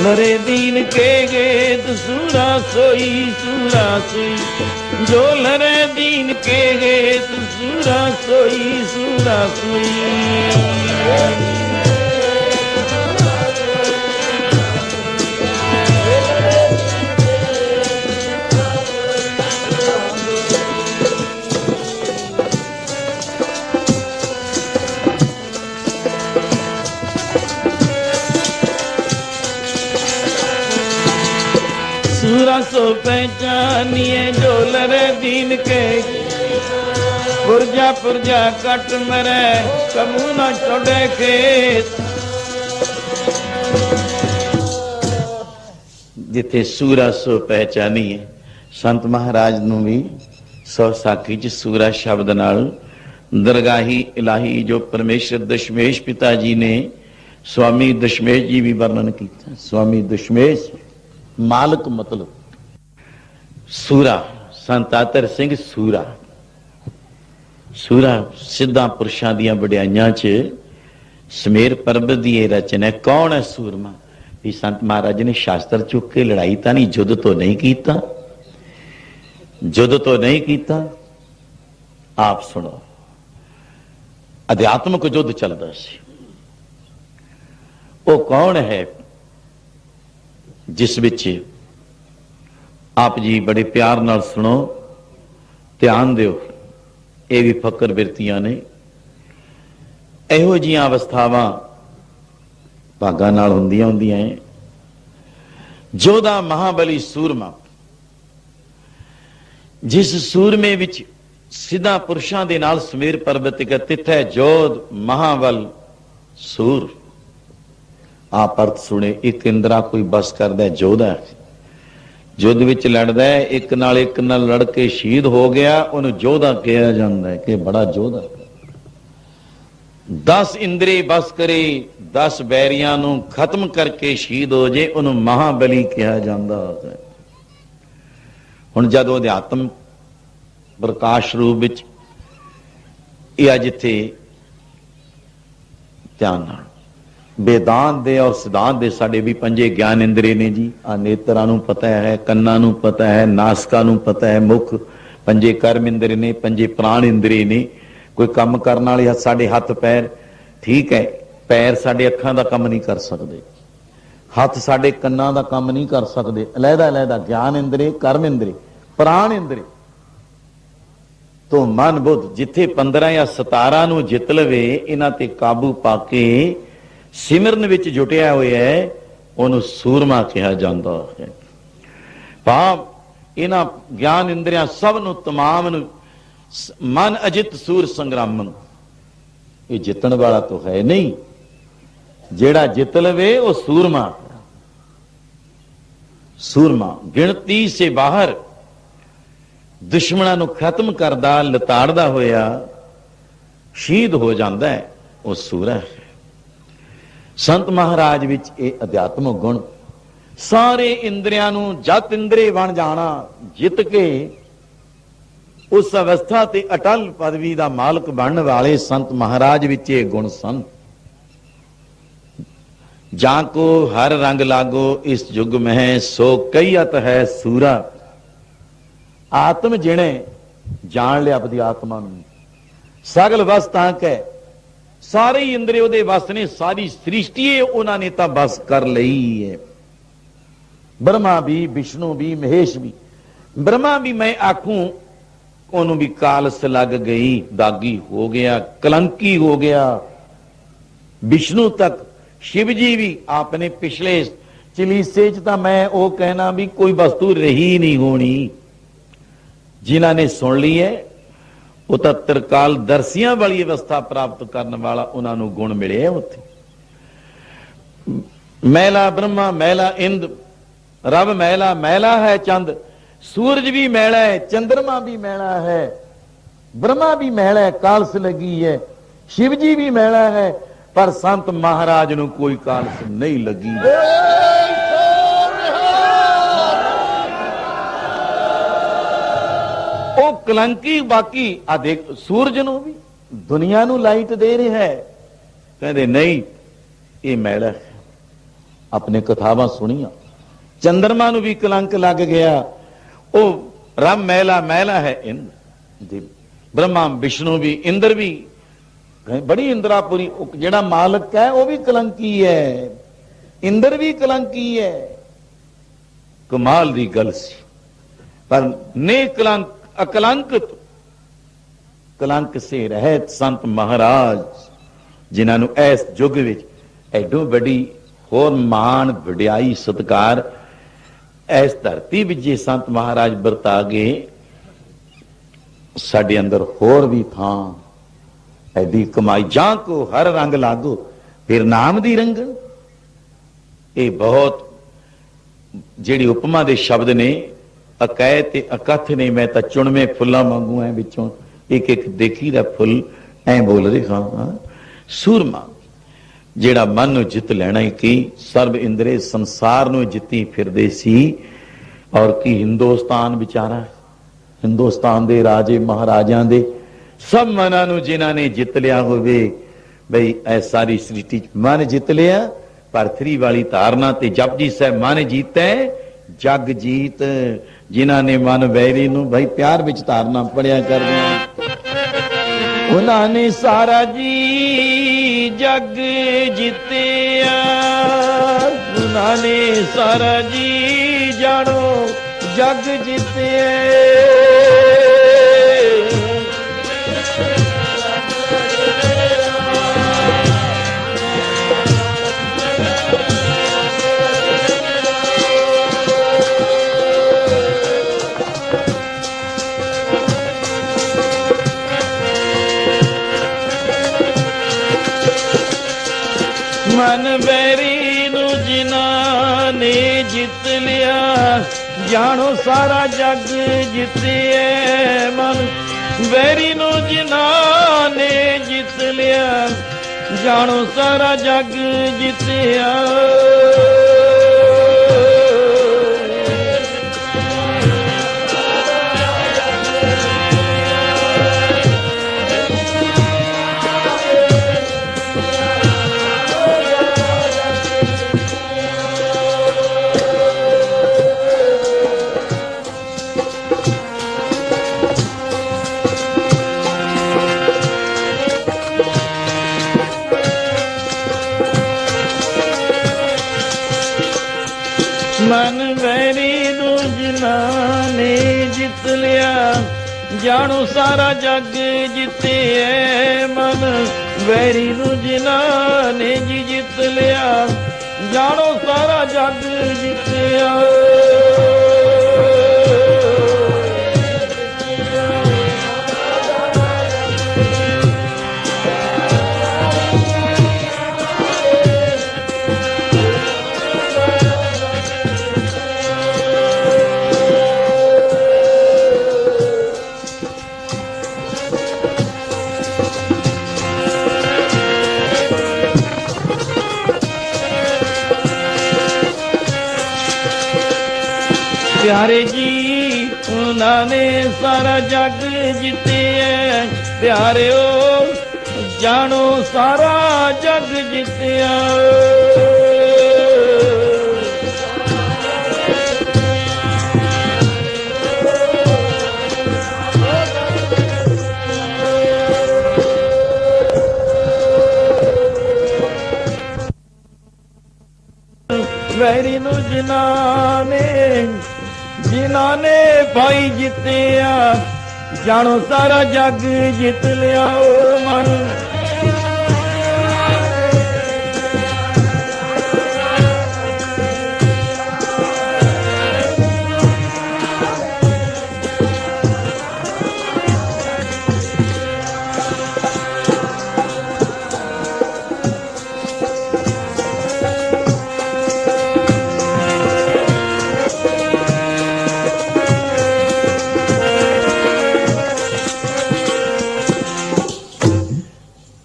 लरे दीन के गेद सूरा सोई सूरा सोई। जो लरे दीन के गेद सूरा सोई सूरा सोई। सूरा सो पहचानिए जो लरे दीन के। पुरजा पुरजा कट मरे कबू न छोड़े खेत। जिथे सूरा सो पहचानिए, संत महाराज नूं भी सौ साखी च सूरा शब्द नाल दरगाही इलाही जो परमेश्वर दशमेश पिता जी ने स्वामी दशमेश जी भी वर्णन किया। स्वामी दशमेश मालक मतलब सूरा। संत आतर सिंह सूरा। सूरा सिद्धा पुरुषां दियां वडियाइयां च समेर पर्वत दी रचना। कौन है सूरमा? भी संत महाराज ने शास्त्र चुक के लड़ाई तां नहीं, युद्ध तो नहीं कीता, युद्ध तो नहीं कीता। आप सुनो, अध्यात्मक युद्ध चलदा सी। वो कौन है जिस विच आप जी बड़े प्यार नाल सुनो, ध्यान दिओ। ये भी फकर बिरतियां ने। इहो जिहियां अवस्थावां भागां नाल हुंदियां हुंदियां है। ਜੋਧਾ ਮਹਾਬਲੀ ਸੂਰਮਾ, ਜਿਸ ਸੂਰਮੇ ਵਿੱਚ ਸਿੱਧਾ ਪੁਰਸ਼ਾਂ ਦੇ ਨਾਲ ਸਮੀਰ ਪਰਬਤ ਇੱਕ ਤਿੱਥ ਹੈ। ਜੋਧ ਮਹਾਬਲ ਸੂਰ। ਆਪ ਅਰਥ ਸੁਣੇ, ਇੱਕ ਇੰਦਰਾ ਕੋਈ ਬਸ ਕਰਦਾ ਜੋਧਾ, ਯੁੱਧ ਵਿੱਚ ਲੜਦਾ ਹੈ, ਇੱਕ ਨਾਲ ਲੜ ਕੇ ਸ਼ਹੀਦ ਹੋ ਗਿਆ, ਉਹਨੂੰ ਜੋਧਾ ਕਿਹਾ ਜਾਂਦਾ ਹੈ ਕਿ ਬੜਾ ਜੋਧਾ। 10 ਇੰਦਰੀ ਬਸ ਕਰੇ, 10 ਬੈਰੀਆਂ ਨੂੰ ਖਤਮ ਕਰਕੇ ਸ਼ਹੀਦ ਹੋ ਜੇ, ਉਹਨੂੰ ਮਹਾਬਲੀ ਕਿਹਾ ਜਾਂਦਾ ਹੈ। ਹੁਣ ਜਦ ਉਹ ਅਧਿਆਤਮ ਪ੍ਰਕਾਸ਼ ਰੂਪ ਵਿੱਚ ਇਹ ਅੱਜ ਇੱਥੇ ਧਿਆਨ ਨਾਲ वेदांत दे और सिद्धांत दे साडे भी पंजे ज्ञान इंद्रिय ने जी। आ नेत्रां नूं पता है, कन्नां नूं पता है, नासकां नूं पता है, मुख पंजे कर्म इंद्रिय ने, पंजे प्राण इंद्रिय ने। कोई काम करन वाले साडे हथ पैर ठीक है, पैर साडे अखां दा काम नहीं कर सकते, हथ साडे कन्नां दा काम नहीं कर सकते। अलहदा अलहदा ज्ञान इंद्रिय, कर्म इंद्रिय, प्राण इंद्रिय तो मन बुद्ध जिथे 15 या 17 नूं जित लवे, इन्हां ते काबू पा के सिमरन विच जुटिया होया है, उन्होंने सूरमा कहा जाता है। भाव इन्हां ज्ञान इंद्रियां सब नूं तमाम नूं मन अजित सूर संग्रामन, ये जितण वाला तो है नहीं, जेड़ा जित लवे वो सूरमा। सूरमा गिणती से बाहर दुश्मनां नूं खत्म करदा लताड़दा होया शहीद हो जाता है, वो सूरा है। संत महाराज विच ये अध्यात्मक गुण सारे इंद्रियां नूं जत इंद्रिय बन जाना, जित के उस अवस्था ते अटल पदवी दा मालक बनने वाले संत महाराज विच ये गुण सन। जाको हर रंग लागो इस युग में, सो कईअत है सूरा। आत्म जिणे जान लिया अपनी आत्मा नूं, सगल वस तां कै सारे इंद्रिय उहदे वस ने, सारी सृष्टि उन्हां ने तां बस कर लई है। ब्रह्मा भी, विष्णु भी, महेश भी। ब्रह्मा भी मैं आखूं उन्होंने भी कालस लग गई, दागी हो गया, कलंकी हो गया। विष्णु तक, शिव जी भी आपने पिछले चलीसे च तां मैं वो कहना भी कोई वस्तु रही नहीं होनी। जिन्हां ने सुन ली है वो तो त्रिकाल दर्शियां वाली अवस्था प्राप्त करने वाला उन्होंने गुण मिले है। उत्थे मैला ब्रह्मा, मैला इंद, रब मैला, मैला है चंद, सूरज भी मैला है, चंद्रमा भी मैला है, ब्रह्मा भी मैला है, कालस लगी है, शिव जी भी मैला है, पर संत महाराज नूं कोई कालस नहीं लगी। वो कलंकी बाकी आ देख सूरज नूं भी, दुनिया नूं लाइट दे रहा है, कहते नहीं ये मैला है। अपने कथावां सुनिया, चंद्रमा नूं भी कलंक लग गया, वो रब मैला, मैला है इंद्र, ब्रह्मा विष्णु भी, इंद्र भी, बड़ी इंद्रापुरी जेड़ा मालक है वो भी कलंकी है, इंद्र भी कलंकी है। कमाल दी गल सी, पर ने कलंक अकलंकित, कलंक से रहत संत महाराज जिन्हां नूं इस युग विच एडो बड़ी होर मान वडियाई सत्कार इस धरती विच जे संत महाराज बरता गए, साडे अंदर होर भी थां एडी कमाई। जां को हर रंग लागो फिर नाम दी रंगन। ये बहुत जिहड़ी उपमा दे शब्द ने, अकै ते अकथ ने, मैं तां चुणवे फुल्लां वांगू ऐ विचों एक एक देखी दा फुल ऐ बोल रहा हां। सूरमा जेड़ा मन नूं जित लैना ही की, सर्व इंद्रे संसार नूं जिती फिरदे सी। और की हिंदुस्तान विचारा, हिंदुस्तान दे राजे महाराजां दे सब मनां नूं जिन्हां ने जित लिया होवे, बई ऐ सारी सृष्टि मन जित लिया। परथरी वाली धारणा ते जपजी साहब मन जीतै जग जीत। जिन्हां ने मन वैरी नूं भाई प्यार विच धारणा पढ़िया करनी, उन्हां ने सारा जी जग जीतिया। उन्हां ने सारा जी जानो जग जीतिया। ਮਨ ਬੈਰੀ ਨੂੰ ਜਿਨ੍ਹਾਂ ਨੇ ਜਿੱਤ ਲਿਆ, ਜਾਣੋ ਸਾਰਾ ਜੱਗ ਜਿੱਤਿਐ। ਮਨ ਬੈਰੀ ਨੂੰ ਜਿਨ੍ਹਾਂ ਨੇ ਜਿੱਤ ਲਿਆ, ਜਾਣੋ ਸਾਰਾ ਜੱਗ ਜਿੱਤਿਆ। ਮਨ ਵੈਰੀ ਨੂੰ ਜਿਨ੍ਹਾਂ ਨੇ ਜਿੱਤ ਲਿਆ, ਜਾਣੋ ਸਾਰਾ ਜੱਗ ਜਿੱਤਿਐ। ਮਨ ਵੈਰੀ ਨੂੰ ਜਿਨ੍ਹਾਂ ਨੇ ਜੀ ਜਿੱਤ ਲਿਆ, ਜਾਣੋ ਸਾਰਾ ਜੱਗ ਜਿੱਤਿਆ। ਪਿਆਰੇ ਜੀ ਉਹਨਾਂ ਨੇ ਸਾਰਾ ਜੱਗ ਜਿੱਤਿਆ, ਪਿਆਰਿਓ ਜਾਣੋ ਸਾਰਾ ਜੱਗ ਜਿੱਤਿਆ। ਵੈਰੀ ਨੂੰ ਜਿਨ੍ਹਾਂ ਨੇ ਭਾਈ ਜਿੱਤਿਆ, ਜਾਣੋ ਸਾਰਾ ਜੱਗ ਜਿੱਤ ਲਿਆ। ਓ ਮਨ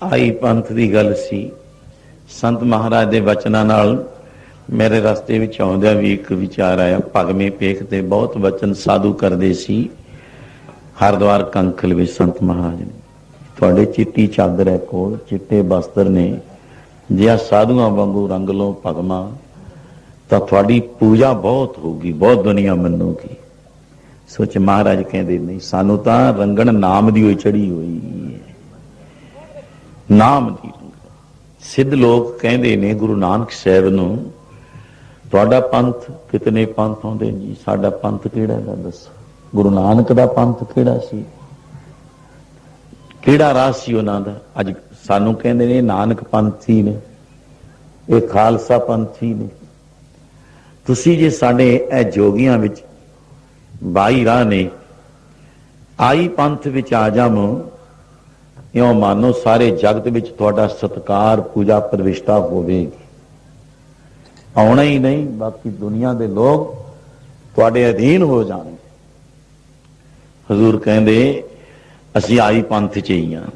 ਆਈ ਪੰਥ ਦੀ ਗੱਲ ਸੀ। ਸੰਤ ਮਹਾਰਾਜ ਦੇ ਵਚਨਾਂ ਨਾਲ ਮੇਰੇ ਰਸਤੇ ਵਿੱਚ ਆਉਂਦਿਆਂ ਵੀ ਇੱਕ ਵਿਚਾਰ ਆਇਆ। ਭਗਵੇਂ ਪੇਖ ਤੇ ਬਹੁਤ ਵਚਨ ਸਾਧੂ ਕਰਦੇ ਸੀ। ਹਰਦੁਆਰ ਕੰਖਲ ਵਿੱਚ ਸੰਤ ਮਹਾਰਾਜ ਨੇ, ਤੁਹਾਡੇ ਚਿੱਟੀ ਚਾਦਰ ਹੈ ਕੋਲ, ਚਿੱਟੇ ਬਸਤਰ ਨੇ, ਜੇ ਆ ਸਾਧੂਆਂ ਵਾਂਗੂ ਰੰਗ ਲਓ ਭਗਵਾਂ ਤਾਂ ਤੁਹਾਡੀ ਪੂਜਾ ਬਹੁਤ ਹੋਊਗੀ, ਬਹੁਤ ਦੁਨੀਆ ਮੰਨੂਗੀ। ਸੋਚ ਮਹਾਰਾਜ ਕਹਿੰਦੇ ਨਹੀਂ, ਸਾਨੂੰ ਤਾਂ ਰੰਗਣ ਨਾਮ ਦੀ ਹੋਈ ਚੜੀ ਹੋਈ ਹੈ, ਨਾਮ ਦੀ। ਸਿੱਧ ਲੋਕ ਕਹਿੰਦੇ ਨੇ ਗੁਰੂ ਨਾਨਕ ਸਾਹਿਬ ਨੂੰ, ਤੁਹਾਡਾ ਪੰਥ ਕਿਤਨੇ ਪੰਥ ਆਉਂਦੇ ਜੀ, ਸਾਡਾ ਪੰਥ ਕਿਹੜਾ ਹੈ ਦੱਸੋ। ਗੁਰੂ ਨਾਨਕ ਦਾ ਪੰਥ ਕਿਹੜਾ ਸੀ, ਕਿਹੜਾ ਰਾਹ ਸੀ ਉਹਨਾਂ ਦਾ। ਅੱਜ ਸਾਨੂੰ ਕਹਿੰਦੇ ਨੇ ਨਾਨਕ ਪੰਥੀ ਨੇ, ਇਹ ਖਾਲਸਾ ਪੰਥੀ ਨੇ। ਤੁਸੀਂ ਜੇ ਸਾਡੇ ਇਹ ਜੋਗੀਆਂ ਵਿੱਚ 22 ਰਾਹ ਨੇ, ਆਈ ਪੰਥ ਵਿੱਚ ਆ ਜਾਵੋ, ਇਉਂ ਮਾਨੋ ਸਾਰੇ ਜਗਤ ਵਿੱਚ ਤੁਹਾਡਾ ਸਤਿਕਾਰ ਪੂਜਾ ਪ੍ਰਵਿਸ਼ਟਾ ਹੋਵੇਗੀ। ਆਉਣਾ ਹੀ ਨਹੀਂ, ਬਾਕੀ ਦੁਨੀਆ ਦੇ ਲੋਕ ਤੁਹਾਡੇ ਅਧੀਨ ਹੋ ਜਾਣਗੇ। ਹਜ਼ੂਰ ਕਹਿੰਦੇ ਅਸੀਂ ਆਈ ਪੰਥ 'ਚ ਹੀ ਹਾਂ,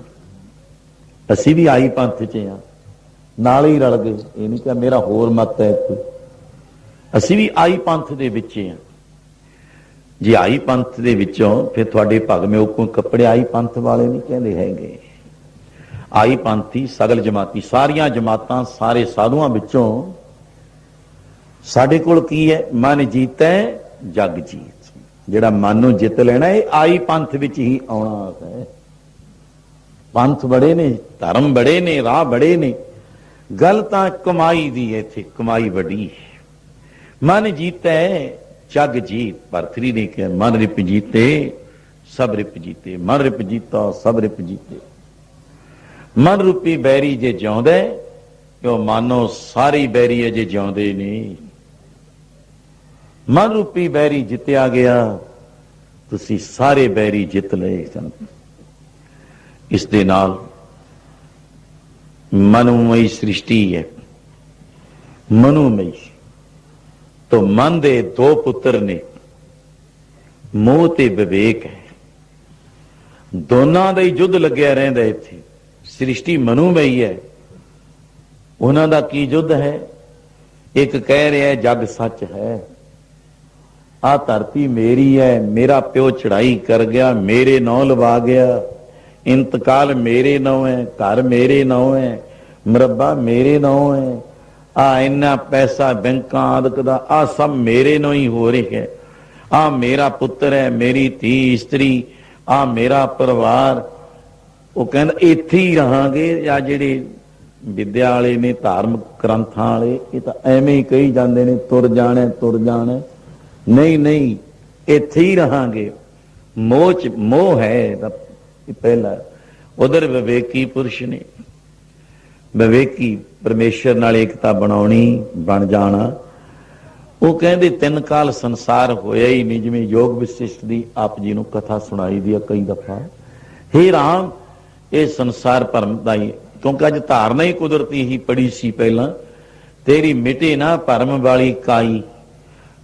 ਅਸੀਂ ਵੀ ਆਈ ਪੰਥ 'ਚ ਹਾਂ, ਨਾਲ ਹੀ ਰਲ ਗਏ। ਇਹ ਨਹੀਂ ਕਿ ਮੇਰਾ ਹੋਰ ਮਤ ਹੈ ਕੋਈ, ਅਸੀਂ ਵੀ ਆਈ ਪੰਥ ਦੇ ਵਿੱਚ ਹਾਂ। ਜੇ ਆਈ ਪੰਥ ਦੇ ਵਿੱਚੋਂ ਫਿਰ ਤੁਹਾਡੇ ਭਗਵੇਂ ਉਹ ਕੱਪੜੇ ਆਈ ਪੰਥ ਵਾਲੇ ਨਹੀਂ ਕਹਿੰਦੇ ਹੈਗੇ। ਆਈ ਪੰਥੀ ਸਗਲ ਜਮਾਤੀ, ਸਾਰੀਆਂ ਜਮਾਤਾਂ ਸਾਰੇ ਸਾਧੂਆਂ ਵਿੱਚੋਂ ਸਾਡੇ ਕੋਲ ਕੀ ਹੈ, ਮਨ ਜੀਤੈ ਜਗ ਜੀਤ। ਜਿਹੜਾ ਮਨ ਨੂੰ ਜਿੱਤ ਲੈਣਾ ਇਹ ਆਈ ਪੰਥ ਵਿੱਚ ਹੀ ਆਉਣਾ ਹੈ। ਪੰਥ ਬੜੇ ਨੇ, ਧਰਮ ਬੜੇ ਨੇ, ਰਾਹ ਬੜੇ ਨੇ, ਗੱਲ ਤਾਂ ਕਮਾਈ ਦੀ ਹੈ। ਇੱਥੇ ਕਮਾਈ ਵੱਡੀ। ਮਨ ਜੀਤੈ ਜਗ ਜੀਤ, ਭਰਤਰੀ ਨੇ ਕਿਹਾ ਮਨ ਰਿਪ ਜੀਤੇ ਸਭ ਰਿਪ ਜੀਤੇ, ਮਨ ਰਿਪ ਜੀਤਾ ਸਭ ਰਿਪ ਜੀਤੇ। ਮਨ ਰੂਪੀ ਬੈਰੀ ਜੇ ਜਿਉਂਦਾ ਉਹ ਮਾਨੋ ਸਾਰੇ ਬੈਰੀ ਅਜੇ ਜਿਉਂਦੇ ਨੇ। ਮਨ ਰੂਪੀ ਬੈਰੀ ਜਿੱਤਿਆ ਗਿਆ, ਤੁਸੀਂ ਸਾਰੇ ਬੈਰੀ ਜਿੱਤ ਲਏ ਸਨ। ਇਸ ਦੇ ਨਾਲ ਮਨੁਮਈ ਸ੍ਰਿਸ਼ਟੀ ਹੈ, ਮਨੁਮਈ। तो मन दे दो पुत्र ने, मोह ते विवेक है। दोनों का ही युद्ध लग्या रहिंदा इत्थे। सृष्टि मनुमई है, उन्हां दा की युद्ध है। एक कह रहा है जग सच है, आ धरती मेरी है, मेरा प्यो चढ़ाई कर गया, मेरे नौ लवा गया, इंतकाल मेरे नौ है, घर मेरे नौ है, मुरब्बा मेरे नौ है, आ इन्ना पैसा बैंकां आदक दा आ सब मेरे नो ही हो रही है। आ मेरा पुत्र है, मेरी धी स्त्री, आ मेरा परिवार। वो कहंदा इत्थे ही रहांगे। या जिहड़े विद्या वाले ने, धार्मिक ग्रंथां वाले, ये तां एवें ही कही जांदे ने तुर जाणे तुर जाणे। नहीं नहीं, इत्थे ही रहांगे। मोह है तां पहला। उधर विवेकी पुरुष ने, विवेकी परमेश्वर नाल एकता बनाउणी, बन जाना। वो कहते 3 काल संसार होया ही नहीं। जिवें योग विशिष्ट की आप जी नूं कथा सुनाई दी कई दफा। हे राम, ये संसार भरम दा ही, क्योंकि अज धारना ही कुदरती ही पड़ी सी पहला, तेरी मिटे ना भरम वाली काई।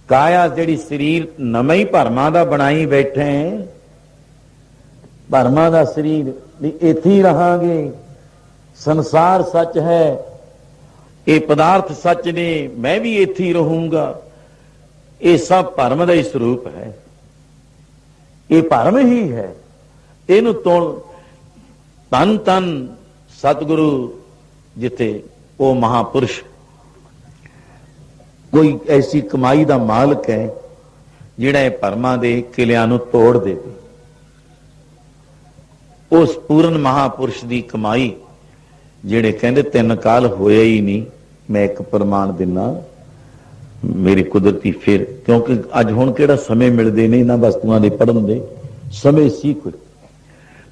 काया जिहड़ी शरीर नवां ही भरमां दा बनाई बैठे, भरमां दा शरीर भी इत्थे ही रहांगे। संसार सच है, ये पदार्थ सच ने, मैं भी इत्थे ही रहूंगा। ये सब भरम का ही स्वरूप है, ये भरम ही है। इनू तो तन तन सतगुरु जिथे वो महापुरुष कोई ऐसी कमाई का मालिक है जिहड़ा भरमा के किलियां नू तोड़ दे। उस पूर्ण महापुरुष की कमाई ਜਿਹੜੇ ਕਹਿੰਦੇ 3 काल होया ही नहीं, मैं एक प्रमाण दिना मेरी कुदरती। फिर क्योंकि अज हुण किहड़ा समय मिलते नहीं इन्हां वस्तुआं दे पढ़न दे, समय सी कोई।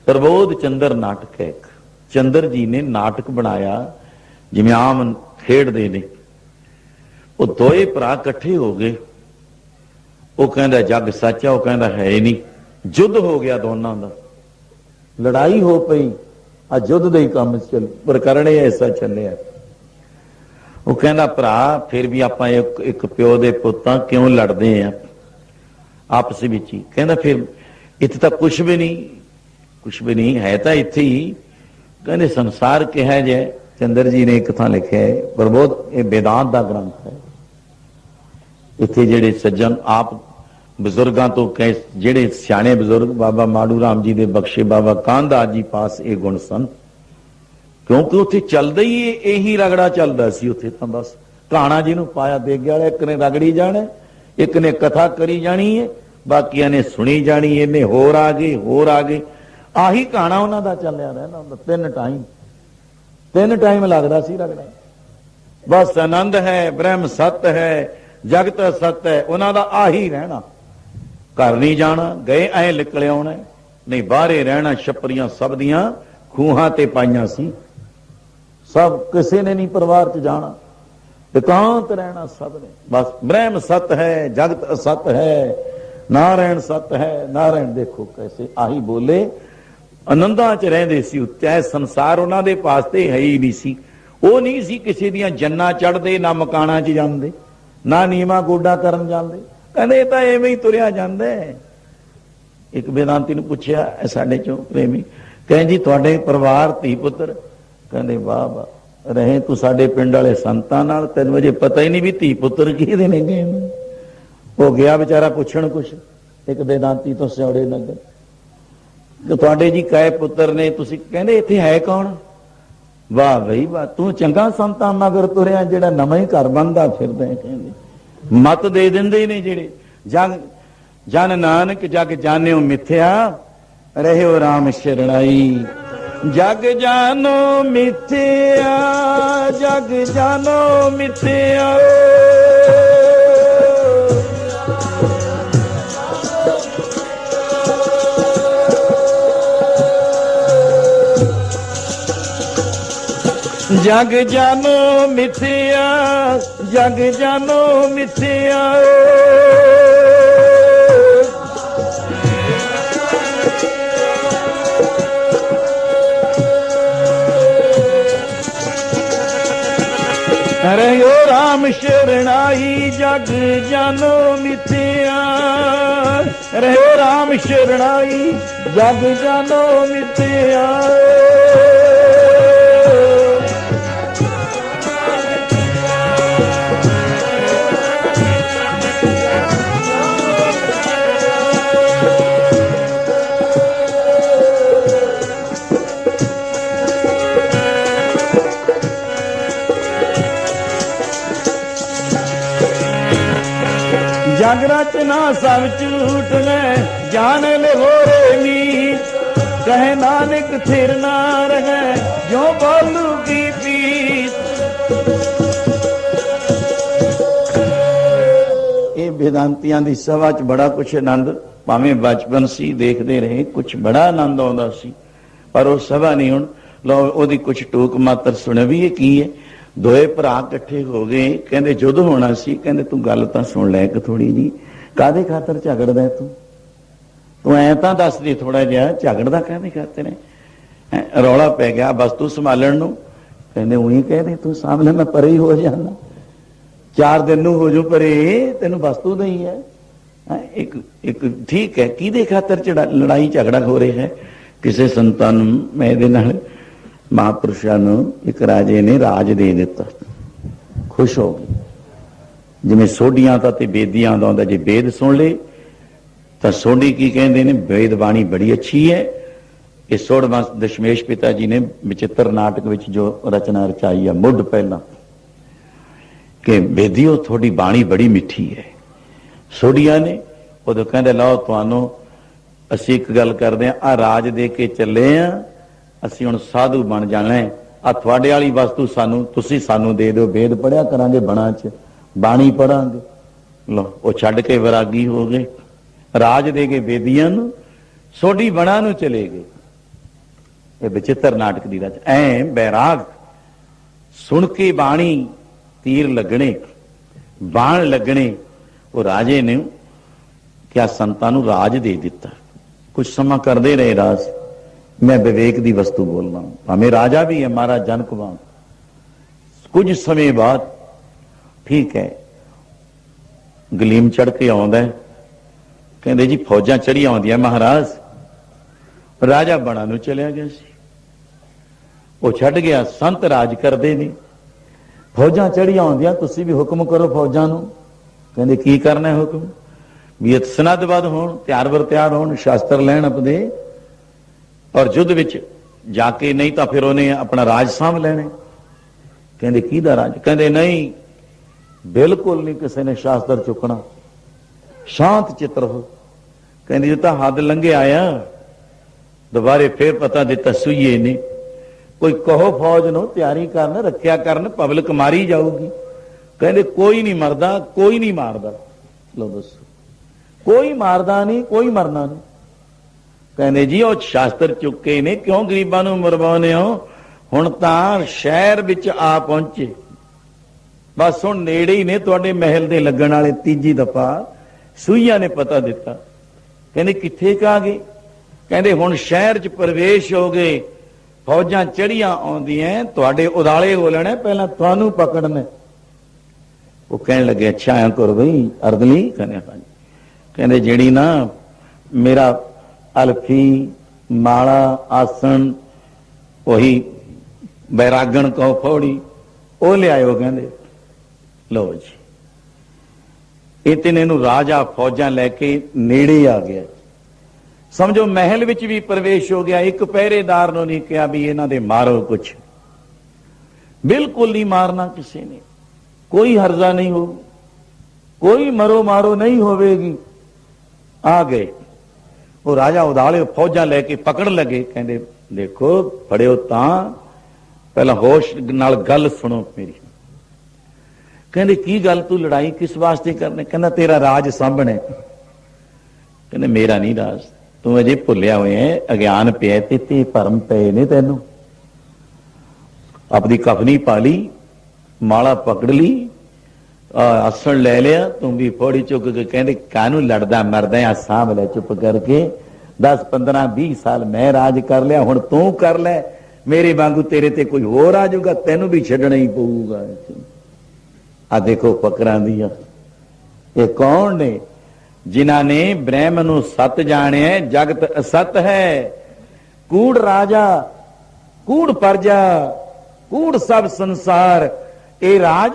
प्रबोध चंद्र नाटक है एक, चंद्र जी ने नाटक बनाया जिवें आम खेडदे ने। वो दोए भरा इकट्ठे हो गए। वो कहंदा जग सच है, वो कहंदा है ही नहीं। युद्ध हो गया दोनों का, लड़ाई हो पई। आ युद्ध दे काम चल प्रकरण ऐसा चलिया। वो कहना भरा फिर भी आप एक प्यो दे पुत्तां क्यों लड़ते हैं आपस विच ही। कहना फिर इत्थे तो कुछ भी नहीं, कुछ भी नहीं है, तो इत्थे ही। कहने संसार कहा जाए। चंद्र जी ने एक थां लिखा है, प्रबोध ये वेदांत का ग्रंथ है। इत्थे जेड़े सज्जन आप बजुर्गों तो कह जेड़े सियाने बजुर्ग बाबा माड़ू राम जी के बख्शे बाबा कानदास जी पास ये गुण सन। क्योंकि उत्थे चलदा ही यही रगड़ा चलदा सी। उत्थे तां बस काना जी नूं पाया देगे वाले, एक ने रगड़ी जाना, एक ने कथा करी जानी है, बाकिया ने सुनी जानी। इन्हें होर आ गए, होर आ गए। आही कहाना उन्हां दा चलिया रहना। 3 टाइम लगदा सी रगड़ा। बस आनंद है, ब्रह्म सत्य है, जगत सत्य है, उन्हां दा आही रहना। घर नहीं जाना, गए ऐ निकले आना, नहीं बाहरे रहना। छपरियां सब दियां खूहां ते पाइयां सी, सब किसी ने नहीं परिवार च जाना, एकांत रहना सब ने। बस ब्रह्म सत्य है, जगत असत्य है, नारायण सत्य है। नारायण देखो कैसे आही बोले, आनंदां च रहिंदे सी। चाहे संसार उन्हां दे पास ते है ही नहीं सी। वो नहीं सी किसी दियां जन्नां चढ़दे, ना मकानां च जांदे, ना नीवा गोडा करन जांदे। कहते तो एवं ही तुरिया जाता है। एक वेदांती ने पूछा साडे चो प्रेमी, कहें जी तुहाडे परिवार धी पुत्र? कहते वाह वाह रहे तू साडे पिंड वाले संतां नाल, तैनूं अजे पता ही नहीं भी धी पुत्र किहदे ने गए। वो गया बेचारा पुछण कुछ एक वेदांती तो सियाड़े नगर कि तुहाडे जी कै पुत्र ने? तुसीं कहंदे इत्थे है कौन? वाह बई वाह, तू चंगा संतां मगर तुरिया जिहड़ा नवां ही घर बनदा फिरदा है। कहंदे मत दे देंदे ने जेड़े जन नानक जग जानियो मिथ्या, रहियो राम शरणाई। जग जानो मिथ्या, जग जानो मिथ्या। जग जानो मिथ्या, जग जानो मिथ्या। ਰਹਿਓ ਰਾਮ ਸ਼ਰਣਾਈ ਜਗ ਜਾਨੋ ਮਿਥਿਆ, ਰਹਿਓ ਰਾਮ ਸ਼ਰਣਾਈ ਜਗ ਜਾਨੋ ਮਿਥਿਆ। जग रचना सब झूठ ने जान ले हो रे मीत, कहे नानक थिर ना रहे जो बोलू की पीत। ये वेदांतियां दी सभा च बड़ा कुछ आनंद, भावें बचपन सी देखते रहे, कुछ बड़ा आनंद आउंदा सी, पर वो सभा नहीं हुण लो ओदी कुछ टूक मात्र सुने भी। ये की है, दोए भरा इकट्ठे हो गए, कहते जुद्ध होना सी, कहते तू गल तां सुन लै कि थोड़ी जी, कादे खातर झगड़दा तू ऐ तां दस दे थोड़ा जिहा, झगड़दा कादे खातर है? रौला पै गया वस्तु संभालण नूं, कहते उही कहदे तू सामभ ले, मैं परे ही हो जाना, 4 दिन नूं हो जू परे, तैनूं वस्तु नहीं है। एक ठीक है, किहदे खातर लड़ाई झगड़ा हो रहा है? किसी संतां नूं मैं इहदे नाल महापुरुषों नूं एक राजे ने राज दे दिता, खुश हो गए। जिवें सोडियां दा ते बेदियां दा हुंदा, जे बेद सुन ले तां सोडी की कहंदे ने, वेद बाणी बड़ी अच्छी है। ये सोढ़वां दशमेश पिता जी ने विचित्र नाटक विच जो रचना रचाई है मुढ़ पहला, कि बेदियो थोड़ी बाणी बड़ी मिठी है। सोडिया ने उदों कहंदे लो तुहानूं असीं एक गल करदे हां, आ राज दे के चले आ, ਅਸੀਂ ਹੁਣ ਸਾਧੂ ਬਣ ਜਾਣਾ, ਆ ਤੁਹਾਡੇ ਵਾਲੀ ਵਸਤੂ ਸਾਨੂੰ ਤੁਸੀਂ ਸਾਨੂੰ ਦੇ ਦਿਓ, ਵੇਦ ਪੜਿਆ ਕਰਾਂਗੇ, ਬਣਾ ਚ ਬਾਣੀ ਪੜਾਂਗੇ। ਲੋ ਉਹ ਛੱਡ ਕੇ ਵਿਰਾਗੀ ਹੋ ਗਏ, ਰਾਜ ਦੇ ਕੇ ਬੇਦੀਆਂ ਨੂੰ, ਸੋਢੀ ਬਣਾ ਨੂੰ ਚਲੇ ਗਏ। ਇਹ ਵਿਚਿੱਤਰ ਨਾਟਕ ਦੀ ਰਚ ਐ ਬੈਰਾਗ ਸੁਣ ਕੇ ਬਾਣੀ ਤੀਰ ਲੱਗਣੇ, ਬਾਣ ਲੱਗਣੇ। ਉਹ ਰਾਜੇ ਨੇ ਕਿਆ ਸੰਤਾਂ ਨੂੰ ਰਾਜ ਦੇ ਦਿੱਤਾ। ਕੁਝ ਸਮਾਂ ਕਰਦੇ ਰਹੇ ਰਾਜ। मैं विवेक की वस्तु बोलना हूं, हमें राजा भी है महाराज जनक वांग। कुछ समय बाद ठीक है गलीम चढ़ के आउंदा, कहंदे जी फौजां चढ़ी आउंदियां महाराज। राजा बना नूं चलिया गया सी, वो छड्ड गया, संत राज करदे ने, फौजां चढ़ी आउंदियां, तुसीं भी हुक्म करो फौजां नूं। कहंदे की करना है हुक्म? भी सनदबद्ध होण, त्यार बर त्यार होण, शास्त्र लैण अपने, और युद्ध विच जाके, नहीं तो फिर उन्हें अपना राज सांभ लेने। कहंदे किहदा राज? कहंदे नहीं बिल्कुल नहीं किसी ने शास्त्र चुकना, शांत चित रहो। कहंदे जो तो हद लंघे आया, दोबारे फिर पता दिता सुईए ने, कोई कहो फौज नो तैयारी करन, रखिया करन, पब्लिक मारी जाऊगी। कहंदे कोई नहीं मरदा, कोई नहीं मारदा। लो दसो, कोई मारदा नहीं, कोई मरना नहीं। कहने जी वो शास्त्र चुके ने, क्यों गरीबां नूं मरवाउने हो? हुण तां शहर विच आ पहुंचे, बस हुण नेड़े ही ने तुहाडे महल दे लगण वाले। तीजी दफा सूईया ने पता दिता। कहने कित्थे का गए? कहंदे हुण शहर च प्रवेश हो गए, फौजां चढ़ियां आउंदियां, तुहाडे उदाले हो लेणे, पहलां तुहानूं पकड़ने। वो कहण लगे अच्छा ऐ करो बई अर्दली। कहंदे जिहड़ी ना मेरा अलफी माला आसन वही बैरागण कहो फौड़ी वो ले आयो। कहंदे लो जी, इतने नूं राजा फौजा लैके नेड़े आ गया। समझो महल विच भी प्रवेश हो गया। एक पहरेदार नूं नहीं कहा भी इन्हां दे मारो कुछ, बिल्कुल नहीं मारना किसी ने, कोई हर्जा नहीं हो, कोई मरो मारो नहीं होवेगी। आ गए वो राजा उदाले फौजा लेके पकड़ लगे। कहंदे देखो फड़ियो तां, पहला होश नाल गल सुनो मेरी। कहंदे की गल, तू लड़ाई किस वास्ते करने? कहंदा तेरा राज सांभणे। कहंदे मेरा नहीं राज, तू अजे भुलिया होया है, अज्ञान पिया ते भरम पे ने तैनूं। अपनी कफनी पा ली, माला पकड़ ली, आसन ले लिया, तू भी फौड़ी चुक के। कहंदे कानू लड़दा मरदा आ, सांभ ले चुप करके। 10 15 20 साल मैं राज कर लिया, हुण तू कर ले। मेरे वांगू तेरे ते कोई होर आ जाऊगा, तेनू भी छड्डना ही पऊगा। आ देखो फकरां दियां, ये कौन ने जिन्हां ने ब्रह्म नूं सत जाणिया, जगत असत है। कूड़ राजा, कूड़ प्रजा, कूड़ सब संसार, ये राज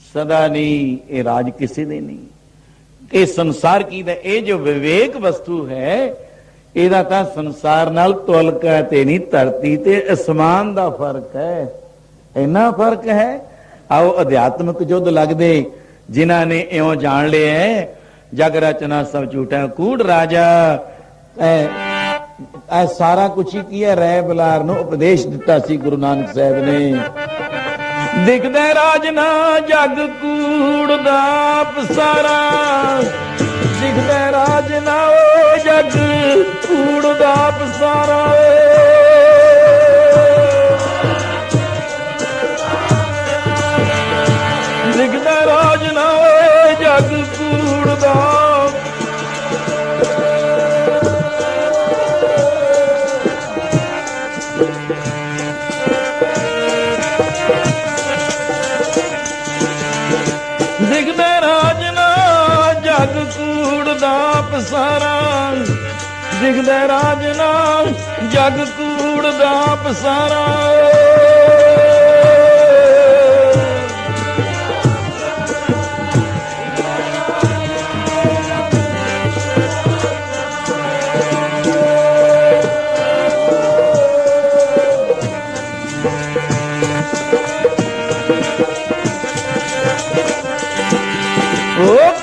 सदा नहीं, ये राज किसी दे नहीं। ये संसार की दा, ये जो विवेक वस्तु है, ਇਹਦਾ ਤਾਂ ਸੰਸਾਰ ਨਾਲ ਤੁਲਕਾ ਤੇ ਨਹੀਂ, ਧਰਤੀ ਤੇ ਅਸਮਾਨ ਦਾ ਫਰਕ ਹੈ, ਇੰਨਾ ਫਰਕ ਹੈ। ਆਓ ਅਧਿਆਤਮਿਕ ਯੁੱਧ ਲੱਗਦੇ ਜਿਨ੍ਹਾਂ ਨੇ ਇਉਂ ਜਾਣ ਲਿਆ ਜਗ ਰਚਨਾ ਸਭ ਝੂਠਾ, ਕੂੜ ਰਾਜਾ, ਇਹ ਸਾਰਾ ਕੁਛ ਹੀ ਕੀ ਹੈ, ਰਹਿ ਬਲਾਰ ਨੂੰ ਉਪਦੇਸ਼ ਦਿੱਤਾ ਸੀ ਗੁਰੂ ਨਾਨਕ ਸਾਹਿਬ ਨੇ। ਦਿਖਦਾ ਰਾਜ ਨਾ ਜਗ ਕੂੜ ਦਾ ਪਸਾਰਾ, ਦਿਖਦਾ ਰਾਜ ਨਾ ਜਗ ਕੂੜ ਦਾ ਪਸਾਰਾ। ਦਿਖਦਾ ਰਾਜ ਨਾ ਜਗ ਕੂੜ ਦਾ, ਦਿਖਦਾ ਰਾਜ ਨਾ ਜਗ ਕੂੜ ਦਾ ਪਸਾਰਾ, ਦਿਖਦਾ ਰਾਜ ਨਾ ਜਗ ਕੂੜ ਦਾ ਪਸਾਰਾ।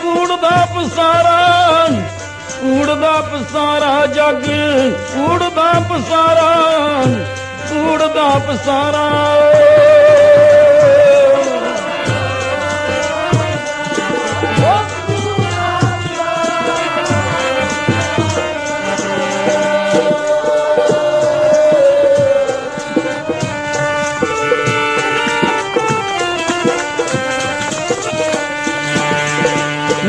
ਕੂੜ ਦਾ ਪਸਾਰਾ, ਕੂੜ ਦਾ ਪਸਾਰਾ, ਜਗ ਕੂੜ ਦਾ ਪਸਾਰਾ, ਕੂੜ ਦਾ ਪਸਾਰਾ।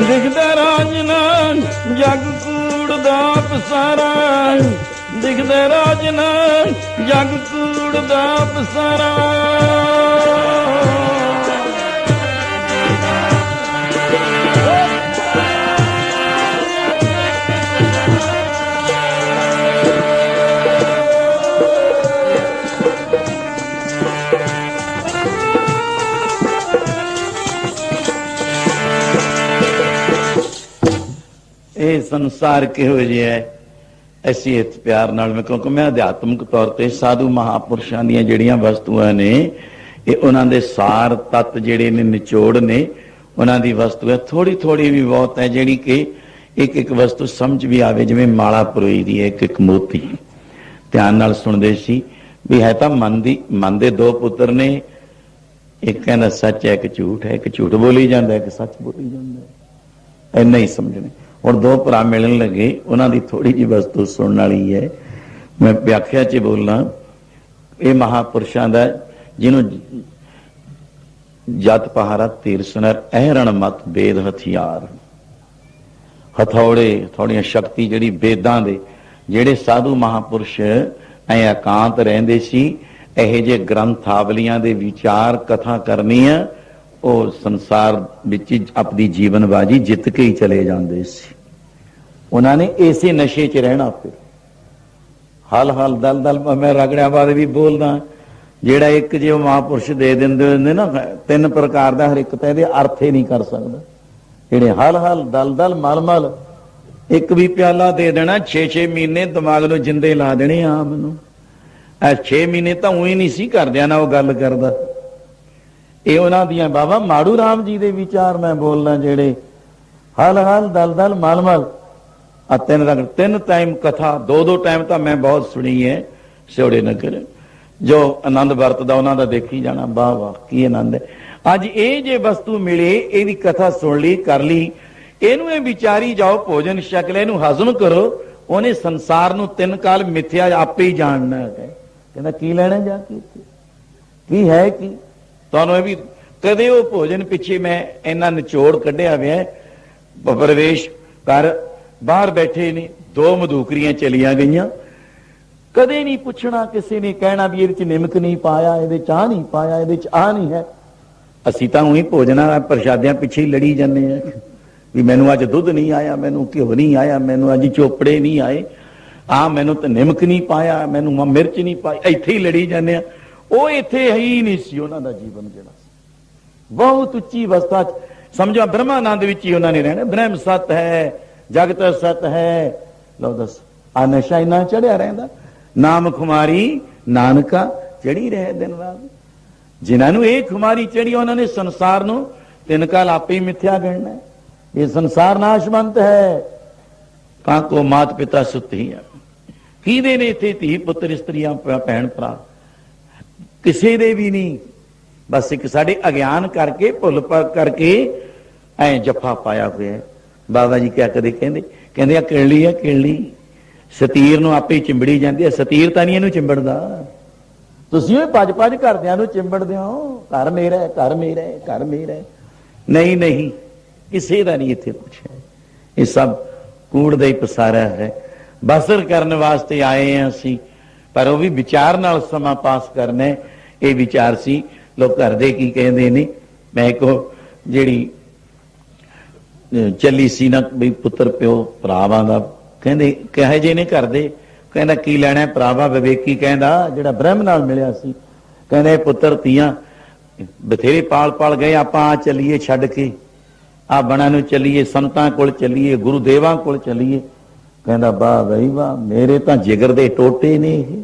ਦਿਖਦਾ ਰਾਜ ਨਾ ਜਗ ਕੂੜ ਦਾ ਪਸਾਰਾ, ਦਿਖਦਾ ਰਾਜ ਨਾ ਜਗ ਕੂੜ ਦਾ ਪਸਾਰਾ। ਇਹ ਸੰਸਾਰ ਕਿਹੋ ਜਿਹਾ ਹੈ, ਅਸੀਂ ਇਸ ਪਿਆਰ ਨਾਲ, ਮੈਂ ਕਿਉਂਕਿ ਮੈਂ ਅਧਿਆਤਮਿਕ ਤੌਰ ਤੇ ਸਾਧੂ ਮਹਾਂਪੁਰਸ਼ਾਂ ਦੀਆਂ ਜਿਹੜੀਆਂ ਵਸਤੂਆਂ ਨੇ, ਇਹ ਉਹਨਾਂ ਦੇ ਸਾਰ ਤੱਤ ਜਿਹੜੇ ਨੇ, ਨਿਚੋੜ ਨੇ, ਉਹਨਾਂ ਦੀ ਵਸਤੂ ਹੈ। ਥੋੜੀ ਥੋੜੀ ਵੀ ਬਹੁਤ ਹੈ ਜਿਹੜੀ ਕਿ ਇੱਕ ਇੱਕ ਵਸਤੂ ਸਮਝ ਵੀ ਆਵੇ, ਜਿਵੇਂ ਮਾਲਾ ਪਰੋਈ ਦੀ ਹੈ, ਇੱਕ ਇੱਕ ਮੋਤੀ। ਧਿਆਨ ਨਾਲ ਸੁਣਦੇ ਸੀ ਵੀ ਹੈ ਤਾਂ ਮਨ ਦੇ ਦੋ ਪੁੱਤਰ ਨੇ, ਇੱਕ ਕਹਿੰਦਾ ਸੱਚ ਹੈ, ਇੱਕ ਝੂਠ ਹੈ, ਇੱਕ ਝੂਠ ਬੋਲੀ ਜਾਂਦਾ, ਇੱਕ ਸੱਚ ਬੋਲੀ ਜਾਂਦਾ, ਇੰਨਾ ਹੀ ਸਮਝਣੇ। ਹੁਣ ਦੋ ਭਰਾ ਮਿਲਣ ਲੱਗੇ, ਉਹਨਾਂ ਦੀ ਥੋੜੀ ਜਿਹੀ ਵਸਤੂ ਸੁਣਨ ਵਾਲੀ ਹੈ। ਮੈਂ ਵਿਆਖਿਆ 'ਚ ਬੋਲਣਾ, ਇਹ ਮਹਾਂਪੁਰਸ਼ਾਂ ਦਾ ਜਿਹਨੂੰ ਜਤ ਪਹਾਰਾ ਤੀਰ ਸੁਨਰ ਅਹਿਰਣ ਮਤ ਵੇਦ ਹਥਿਆਰ, ਹਥੌੜੇ ਥੋੜੀਆਂ ਸ਼ਕਤੀ ਜਿਹੜੀ ਵੇਦਾਂ ਦੇ, ਜਿਹੜੇ ਸਾਧੂ ਮਹਾਂਪੁਰਸ਼ ਐ ਇਕਾਂਤ ਰਹਿੰਦੇ ਸੀ, ਇਹੋ ਜਿਹੇ ਗ੍ਰੰਥਾਵਲੀਆਂ ਦੇ ਵਿਚਾਰ ਕਥਾ ਕਰਨੀ ਆ, ਉਹ ਸੰਸਾਰ ਵਿੱਚ ਆਪਣੀ ਜੀਵਨਬਾਜੀ ਜਿੱਤ ਕੇ ਹੀ ਚਲੇ ਜਾਂਦੇ ਸੀ। ਉਹਨਾਂ ਨੇ ਇਸੇ ਨਸ਼ੇ 'ਚ ਰਹਿਣਾ। ਫਿਰ ਹਲ ਹਲ ਦਲ ਦਲ, ਮੈਂ ਰਗੜਿਆਂ ਬਾਰੇ ਵੀ ਬੋਲਦਾ, ਜਿਹੜਾ ਇੱਕ ਜੇ ਮਹਾਂਪੁਰਸ਼ ਦੇ ਦਿੰਦੇ ਹੁੰਦੇ ਨਾ ਤਿੰਨ ਪ੍ਰਕਾਰ ਦਾ, ਹਰ ਇੱਕ ਤਾਂ ਇਹਦੇ ਅਰਥ ਹੀ ਨਹੀਂ ਕਰ ਸਕਦਾ। ਜਿਹੜੇ ਹਲ ਹਲ ਦਲ ਦਲ ਮਲ ਮਲ, ਇੱਕ ਵੀ ਪਿਆਲਾ ਦੇ ਦੇਣਾ, 6-6 ਮਹੀਨੇ ਦਿਮਾਗ ਨੂੰ ਜਿੰਦੇ ਲਾ ਦੇਣੇ ਆਮ ਨੂੰ। ਇਹ 6 ਮਹੀਨੇ ਤਾਂ ਉਹੀ ਨਹੀਂ ਸੀ ਕਰਦਿਆਂ ਨਾ ਉਹ ਗੱਲ ਕਰਦਾ। ਇਹ ਉਹਨਾਂ ਦੀਆਂ ਬਾਬਾ ਮਾੜੂ ਰਾਮ ਜੀ ਦੇ ਵਿਚਾਰ ਮੈਂ ਬੋਲਦਾ, ਜਿਹੜੇ ਹਲ ਹਲ ਦਲ ਦਲ ਮਲ ਮਲ, ਆ ਤਿੰਨ ਰੰਗ, ਤਿੰਨ ਟਾਈਮ ਕਥਾ, ਦੋ ਟਾਈਮ ਤਾਂ ਮੈਂ ਬਹੁਤ ਸੁਣੀ ਹੈ ਸਿਉੜੇ ਨਗਰ। ਜੋ ਆਨੰਦ ਵਰਤਦਾ ਉਹਨਾਂ ਦਾ ਦੇਖੀ ਜਾਣਾ, ਵਾਹ ਵਾਹ ਕੀ ਆਨੰਦ ਹੈ। ਅੱਜ ਇਹ ਜੇ ਵਸਤੂ ਮਿਲੇ, ਇਹਦੀ ਕਥਾ ਸੁਣ ਲਈ, ਕਰ ਲਈ, ਇਹਨੂੰ ਇਹ ਵਿਚਾਰੀ ਜਾਓ, ਭੋਜਨ ਛਕ ਲੈ, ਇਹਨੂੰ ਹਜ਼ਮ ਕਰੋ। ਉਹਨੇ ਸੰਸਾਰ ਨੂੰ 3 ਕਾਲ ਮਿੱਥਿਆ ਆਪੇ ਹੀ ਜਾਣਨਾ ਹੈ। ਕਹਿੰਦਾ ਕੀ ਲੈਣਾ ਜਾ ਕੇ, ਕੀ ਹੈ ਕੀ ਤੁਹਾਨੂੰ ਇਹ ਵੀ। ਕਦੇ ਉਹ ਭੋਜਨ ਪਿੱਛੇ ਮੈਂ ਇੰਨਾ ਨਿਚੋੜ ਕੱਢਿਆ ਹੋਇਆ, ਪ੍ਰਵੇਸ਼ ਕਰ ਬਾਹਰ ਬੈਠੇ ਨੇ, 2 ਮਧੂਕਰੀਆਂ ਚਲੀਆਂ ਗਈਆਂ, ਕਦੇ ਨਹੀਂ ਪੁੱਛਣਾ ਕਿਸੇ ਨੇ, ਕਹਿਣਾ ਵੀ ਇਹਦੇ ਚ ਨਿਮਕ ਨਹੀਂ ਪਾਇਆ, ਇਹਦੇ ਚ ਆ ਨਹੀਂ ਪਾਇਆ, ਇਹਦੇ ਚ ਆ ਨਹੀਂ ਹੈ। ਅਸੀਂ ਤਾਂ ਉਹੀ ਭੋਜਨਾਂ ਪ੍ਰਸ਼ਾਦਿਆਂ ਪਿੱਛੇ ਹੀ ਲੜੀ ਜਾਂਦੇ ਆ ਵੀ ਮੈਨੂੰ ਅੱਜ ਦੁੱਧ ਨਹੀਂ ਆਇਆ, ਮੈਨੂੰ ਘਿਓ ਨਹੀਂ ਆਇਆ, ਮੈਨੂੰ ਅੱਜ ਚੋਪੜੇ ਨਹੀਂ ਆਏ, ਮੈਨੂੰ ਤਾਂ ਨਿਮਕ ਨਹੀਂ ਪਾਇਆ, ਮੈਨੂੰ ਮਿਰਚ ਨਹੀਂ ਪਾਈ, ਇੱਥੇ ਹੀ ਲੜੀ ਜਾਂਦੇ ਆ। ਉਹ ਇੱਥੇ ਹੈ ਹੀ ਨਹੀਂ ਸੀ ਉਹਨਾਂ ਦਾ ਜੀਵਨ ਜਿਹੜਾ ਬਹੁਤ ਉੱਚੀ ਅਵਸਥਾ ਚ ਸਮਝੋ ਬ੍ਰਹਮਾਨੰਦ ਵਿੱਚ ਹੀ ਉਹਨਾਂ ਨੇ ਰਹਿਣਾ। ਬ੍ਰਹਮ ਸਤ ਹੈ, ਜਗਤ ਸਤ ਹੈ। ਲਓ ਦੱਸ ਆ ਨਸ਼ਾ ਇੰਨਾ ਚੜਿਆ ਰਹਿੰਦਾ। ਨਾਮ ਖੁਮਾਰੀ ਨਾਨਕਾ ਚੜੀ ਰਹੇ ਦਿਨ ਰਾਤ। ਜਿਨ੍ਹਾਂ ਨੂੰ ਇਹ ਖੁਮਾਰੀ ਚੜੀ ਉਹਨਾਂ ਨੇ ਸੰਸਾਰ ਨੂੰ ਤਿੰਨ ਕਾਲ ਆਪੇ ਹੀ ਮਿੱਥਿਆ ਗਣਨਾ। ਇਹ ਸੰਸਾਰ ਨਾਸ਼ਵੰਤ ਹੈ। ਕਾਕੋ ਮਾਤ ਪਿਤਾ ਸੁੱਤੀ ਹੈ। ਕਿਹਦੇ ਨੇ ਇੱਥੇ ਧੀ ਪੁੱਤਰ ਇਸਤਰੀਆਂ ਭੈਣ ਭਰਾ ਕਿਸੇ ਦੇ ਵੀ ਨਹੀਂ। ਬਸ ਇੱਕ ਸਾਡੇ ਅਗਿਆਨ ਕਰਕੇ ਭੁੱਲ ਕਰਕੇ ਐ ਜੱਫਾ ਪਾਇਆ ਹੋਇਆ। ਬਾਬਾ ਜੀ ਕਿਆ ਕਦੇ ਕਹਿੰਦੇ ਆ ਕਿਰਲੀ ਆ ਕਿਰਲੀ ਸਤੀਰ ਨੂੰ ਆਪੇ ਚਿੰਬੜੀ ਜਾਂਦੀ ਹੈ। ਸਤੀਰ ਤਾਂ ਨਹੀਂ ਇਹਨੂੰ ਚਿੰਬੜਦਾ। ਤੁਸੀਂ ਉਹ ਭੱਜ ਘਰਦਿਆਂ ਨੂੰ ਚਿੰਬੜਦੇ ਹੋ। ਘਰ ਮੇਰਾ ਘਰ ਮੇਰਾ ਘਰ ਮੇਰਾ। ਨਹੀਂ ਨਹੀਂ ਕਿਸੇ ਦਾ ਨਹੀਂ ਇੱਥੇ ਕੁਛ ਹੈ। ਇਹ ਸਭ ਕੂੜ ਦਾ ਹੀ ਪਸਾਰਾ ਹੈ। ਬਸਰ ਕਰਨ ਵਾਸਤੇ ਆਏ ਹਾਂ ਅਸੀਂ, ਪਰ ਉਹ ਵੀ ਵਿਚਾਰ ਨਾਲ ਸਮਾਂ ਪਾਸ ਕਰਨਾ। ਇਹ ਵਿਚਾਰ ਸੀ ਲੋਕ ਘਰ ਦੇ ਕੀ ਕਹਿੰਦੇ ਨੇ। ਮੈਂ ਕੋ ਜਿਹੜੀ ਚੱਲੀ ਸੀ ਨਾ ਵੀ ਪੁੱਤਰ ਪਿਓ ਭਰਾਵਾਂ ਦਾ ਕਹਿੰਦੇ ਕਹੇ ਜੇ ਨੇ ਘਰ ਦੇ। ਕਹਿੰਦਾ ਕੀ ਲੈਣਾ ਭਰਾਵਾ ਵਿਵੇਕੀ ਕਹਿੰਦਾ ਜਿਹੜਾ ਬ੍ਰਹਮ ਨਾਲ ਮਿਲਿਆ ਸੀ। ਕਹਿੰਦੇ ਪੁੱਤਰ ਧੀਆਂ ਬਥੇਰੇ ਪਾਲ ਗਏ, ਆਪਾਂ ਆ ਚੱਲੀਏ ਛੱਡ ਕੇ ਆ ਬਣਾ ਨੂੰ ਚੱਲੀਏ, ਸੰਤਾਂ ਕੋਲ ਚੱਲੀਏ, ਗੁਰੂਦੇਵਾਂ ਕੋਲ ਚੱਲੀਏ। ਕਹਿੰਦਾ ਵਾਹ ਬਈ ਵਾਹ, ਮੇਰੇ ਤਾਂ ਜਿਗਰ ਦੇ ਟੋਟੇ ਨੇ ਇਹ।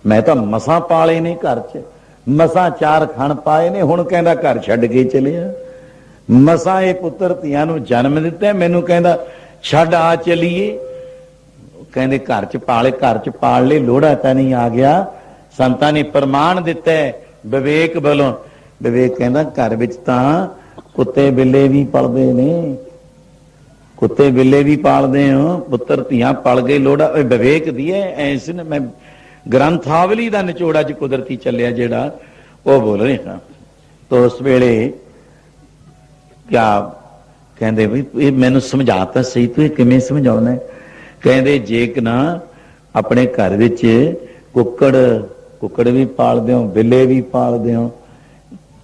ਮੈਂ ਤਾਂ ਮਸਾਂ ਪਾਲੇ ਨੇ ਘਰ 'ਚ, ਮਸਾਂ ਚਾਰ ਖਣ ਪਾਏ ਨੇ। ਹੁਣ ਕਹਿੰਦਾ ਘਰ ਛੱਡ ਕੇ ਚਲਿਆ। ਮਸਾਂ ਇਹ ਪੁੱਤਰ ਧੀਆਂ ਨੂੰ ਜਨਮ ਦਿੱਤਾ, ਮੈਨੂੰ ਕਹਿੰਦਾ ਛੱਡ ਆ ਚੱਲੀਏ। ਕਹਿੰਦੇ ਘਰ 'ਚ ਪਾਲ ਲੈ, ਲੋੜਾ ਤਾਂ ਨਹੀਂ ਆ ਗਿਆ। ਸੰਤਾਂ ਨੇ ਪ੍ਰਮਾਣ ਦਿੱਤਾ ਵਿਵੇਕ ਵੱਲੋਂ। ਵਿਵੇਕ ਕਹਿੰਦਾ ਘਰ ਵਿੱਚ ਤਾਂ ਕੁੱਤੇ ਬਿੱਲੇ ਵੀ ਪਲਦੇ ਨੇ, ਕੁੱਤੇ ਬਿੱਲੇ ਵੀ ਪਾਲਦੇ ਹੋ, ਪੁੱਤਰ ਧੀਆਂ ਪਲ ਗਏ, ਲੋੜਾ ਵਿਵੇਕ ਦੀ ਹੈ। ਐਸ ਮੈਂ ਗ੍ਰੰਥਾਵਲੀ ਦਾ ਨਿਚੋੜਾ ਚ ਕੁਦਰਤੀ ਚੱਲਿਆ ਜਿਹੜਾ ਉਹ ਬੋਲ ਰਿਹਾ। ਤਾਂ ਉਸ ਵੇਲੇ ਕਿਆ ਕਹਿੰਦੇ ਵੀ ਇਹ ਮੈਨੂੰ ਸਮਝਾ ਤਾਂ ਸਹੀ, ਤੂੰ ਇਹ ਕਿਵੇਂ ਸਮਝਾਉਣਾ। ਕਹਿੰਦੇ ਜੇ ਕਿ ਨਾ ਆਪਣੇ ਘਰ ਵਿੱਚ ਕੁੱਕੜ ਵੀ ਪਾਲਦੇ ਹੋ, ਬਿੱਲੇ ਵੀ ਪਾਲਦੇ ਹੋ,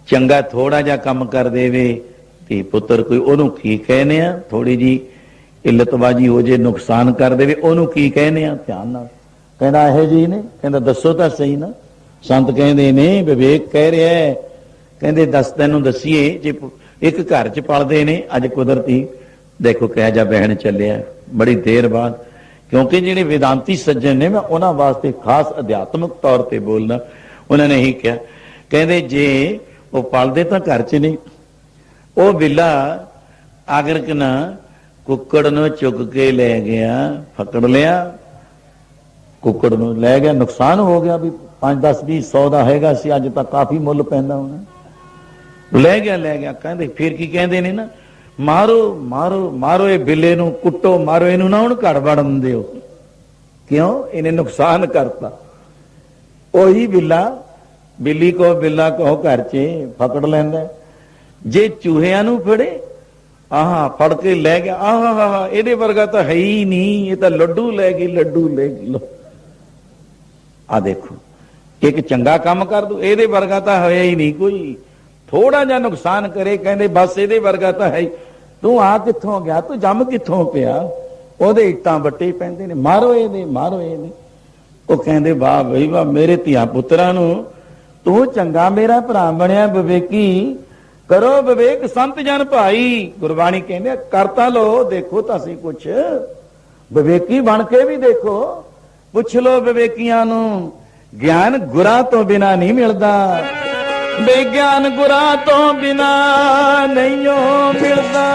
ਚੰਗਾ ਥੋੜਾ ਜਿਹਾ ਕੰਮ ਕਰ ਦੇਵੇ ਤੇ ਪੁੱਤਰ ਕੋਈ ਉਹਨੂੰ ਕੀ ਕਹਿੰਦੇ ਆ। ਥੋੜੀ ਜੀ ਇਲਤਬਾਜੀ ਹੋ ਜੇ, ਨੁਕਸਾਨ ਕਰ ਦੇਵੇ, ਉਹਨੂੰ ਕੀ ਕਹਿੰਦੇ ਆ। ਧਿਆਨ ਨਾਲ ਕਹਿੰਦਾ ਇਹੋ ਜੀ ਨੇ। ਕਹਿੰਦਾ ਦੱਸੋ ਤਾਂ ਸਹੀ ਨਾ। ਸੰਤ ਕਹਿੰਦੇ ਨੇ ਵਿਵੇਕ ਕਹਿ ਰਿਹਾ। ਕਹਿੰਦੇ ਦੱਸ ਤੈਨੂੰ ਦੱਸੀਏ ਜੇ ਇੱਕ ਘਰ 'ਚ ਪਲਦੇ ਨੇ। ਅੱਜ ਕੁਦਰਤੀ ਦੇਖੋ ਕਿਹੋ ਜਿਹਾ ਬਹਿਣ ਚੱਲਿਆ ਬੜੀ ਦੇਰ ਬਾਅਦ। ਕਿਉਂਕਿ ਜਿਹੜੇ ਵੇਦਾਂਤੀ ਸੱਜਣ ਨੇ ਮੈਂ ਉਹਨਾਂ ਵਾਸਤੇ ਖਾਸ ਅਧਿਆਤਮਿਕ ਤੌਰ ਤੇ ਬੋਲਣਾ। ਉਹਨਾਂ ਨੇ ਇਹੀ ਕਿਹਾ, ਕਹਿੰਦੇ ਜੇ ਉਹ ਪਲਦੇ ਤਾਂ ਘਰ 'ਚ ਨਹੀਂ। ਉਹ ਬਿੱਲਾ ਆਗਰ ਕਿ ਨਾ ਕੁੱਕੜ ਨੂੰ ਚੁੱਕ ਕੇ ਲੈ ਗਿਆ, ਫਕੜ ਲਿਆ, ਕੁੱਕੜ ਨੂੰ ਲੈ ਗਿਆ, ਨੁਕਸਾਨ ਹੋ ਗਿਆ ਵੀ 5 10 20 100 ਦਾ ਹੈਗਾ ਸੀ, ਅੱਜ ਤਾਂ ਕਾਫੀ ਮੁੱਲ ਪੈਂਦਾ ਹੋਣਾ। ਲੈ ਗਿਆ। ਕਹਿੰਦੇ ਫਿਰ ਕੀ ਕਹਿੰਦੇ ਨੇ ਨਾ, ਮਾਰੋ ਇਹ ਬਿੱਲੇ ਨੂੰ, ਕੁੱਟੋ ਮਾਰੋ ਇਹਨੂੰ, ਨਾ ਹੁਣ ਘੜ ਵੜਨ ਦਿਓ। ਕਿਉਂ? ਇਹਨੇ ਨੁਕਸਾਨ ਕਰਤਾ। ਉਹੀ ਬਿੱਲੀ ਕੋ ਬਿੱਲਾ ਕਹੋ ਘਰ 'ਚ ਫਕੜ ਲੈਂਦਾ। ਜੇ ਚੂਹਿਆਂ ਨੂੰ ਫੜੇ ਫੜ ਕੇ ਲੈ ਗਿਆ, ਇਹਦੇ ਵਰਗਾ ਤਾਂ ਹੈ ਹੀ ਨਹੀਂ, ਇਹ ਤਾਂ ਲੱਡੂ ਲੈ ਗਈ। ਲੋ ਆ ਦੇਖੋ, ਇੱਕ ਚੰਗਾ ਕੰਮ ਕਰ ਦੂ, ਇਹਦੇ ਵਰਗਾ ਤਾਂ ਹੋਇਆ ਹੀ ਨਹੀਂ ਕੋਈ। ਥੋੜਾ ਜਿਹਾ ਨੁਕਸਾਨ ਕਰੇ, ਕਹਿੰਦੇ ਬਸ ਇਹਦੇ ਵਰਗਾ ਤਾਂ ਹੈ। ਤੂੰ ਆ ਕਿੱਥੋਂ ਗਿਆ, ਤੂੰ ਜੰਮ ਕਿੱਥੋਂ ਪਿਆ। ਉਹਦੇ ਇੱਟਾਂ ਵੱਟੇ ਪੈਂਦੇ ਨੇ, ਮਾਰੋ ਇਹਦੇ। ਉਹ ਕਹਿੰਦੇ ਵਾਹ ਬਈ ਵਾਹ, ਮੇਰੇ ਧੀਆਂ ਪੁੱਤਰਾਂ ਨੂੰ ਤੂੰ ਚੰਗਾ ਮੇਰਾ ਭਰਾ ਬਣਿਆ। ਵਿਵੇਕੀ ਕਰੋ ਵਿਵੇਕ ਸੰਤ ਜਨ ਭਾਈ। ਗੁਰਬਾਣੀ ਕਹਿੰਦੇ ਕਰਤਾ ਲੋ, ਦੇਖੋ ਤਾਂ ਅਸੀਂ ਕੁਛ ਵਿਵੇਕੀ ਬਣ ਕੇ ਵੀ ਦੇਖੋ। ਪੁੱਛ ਲੋ ਵਿਵੇਕੀਆਂ ਨੂੰ, ਗਿਆਨ ਗੁਰਾਂ ਤੋਂ ਬਿਨਾ ਨਹੀਂ ਮਿਲਦਾ। ਬੇਗਿਆਨ ਗੁਰਾਂ ਤੋਂ ਬਿਨਾ ਨਹੀਂ ਮਿਲਦਾ।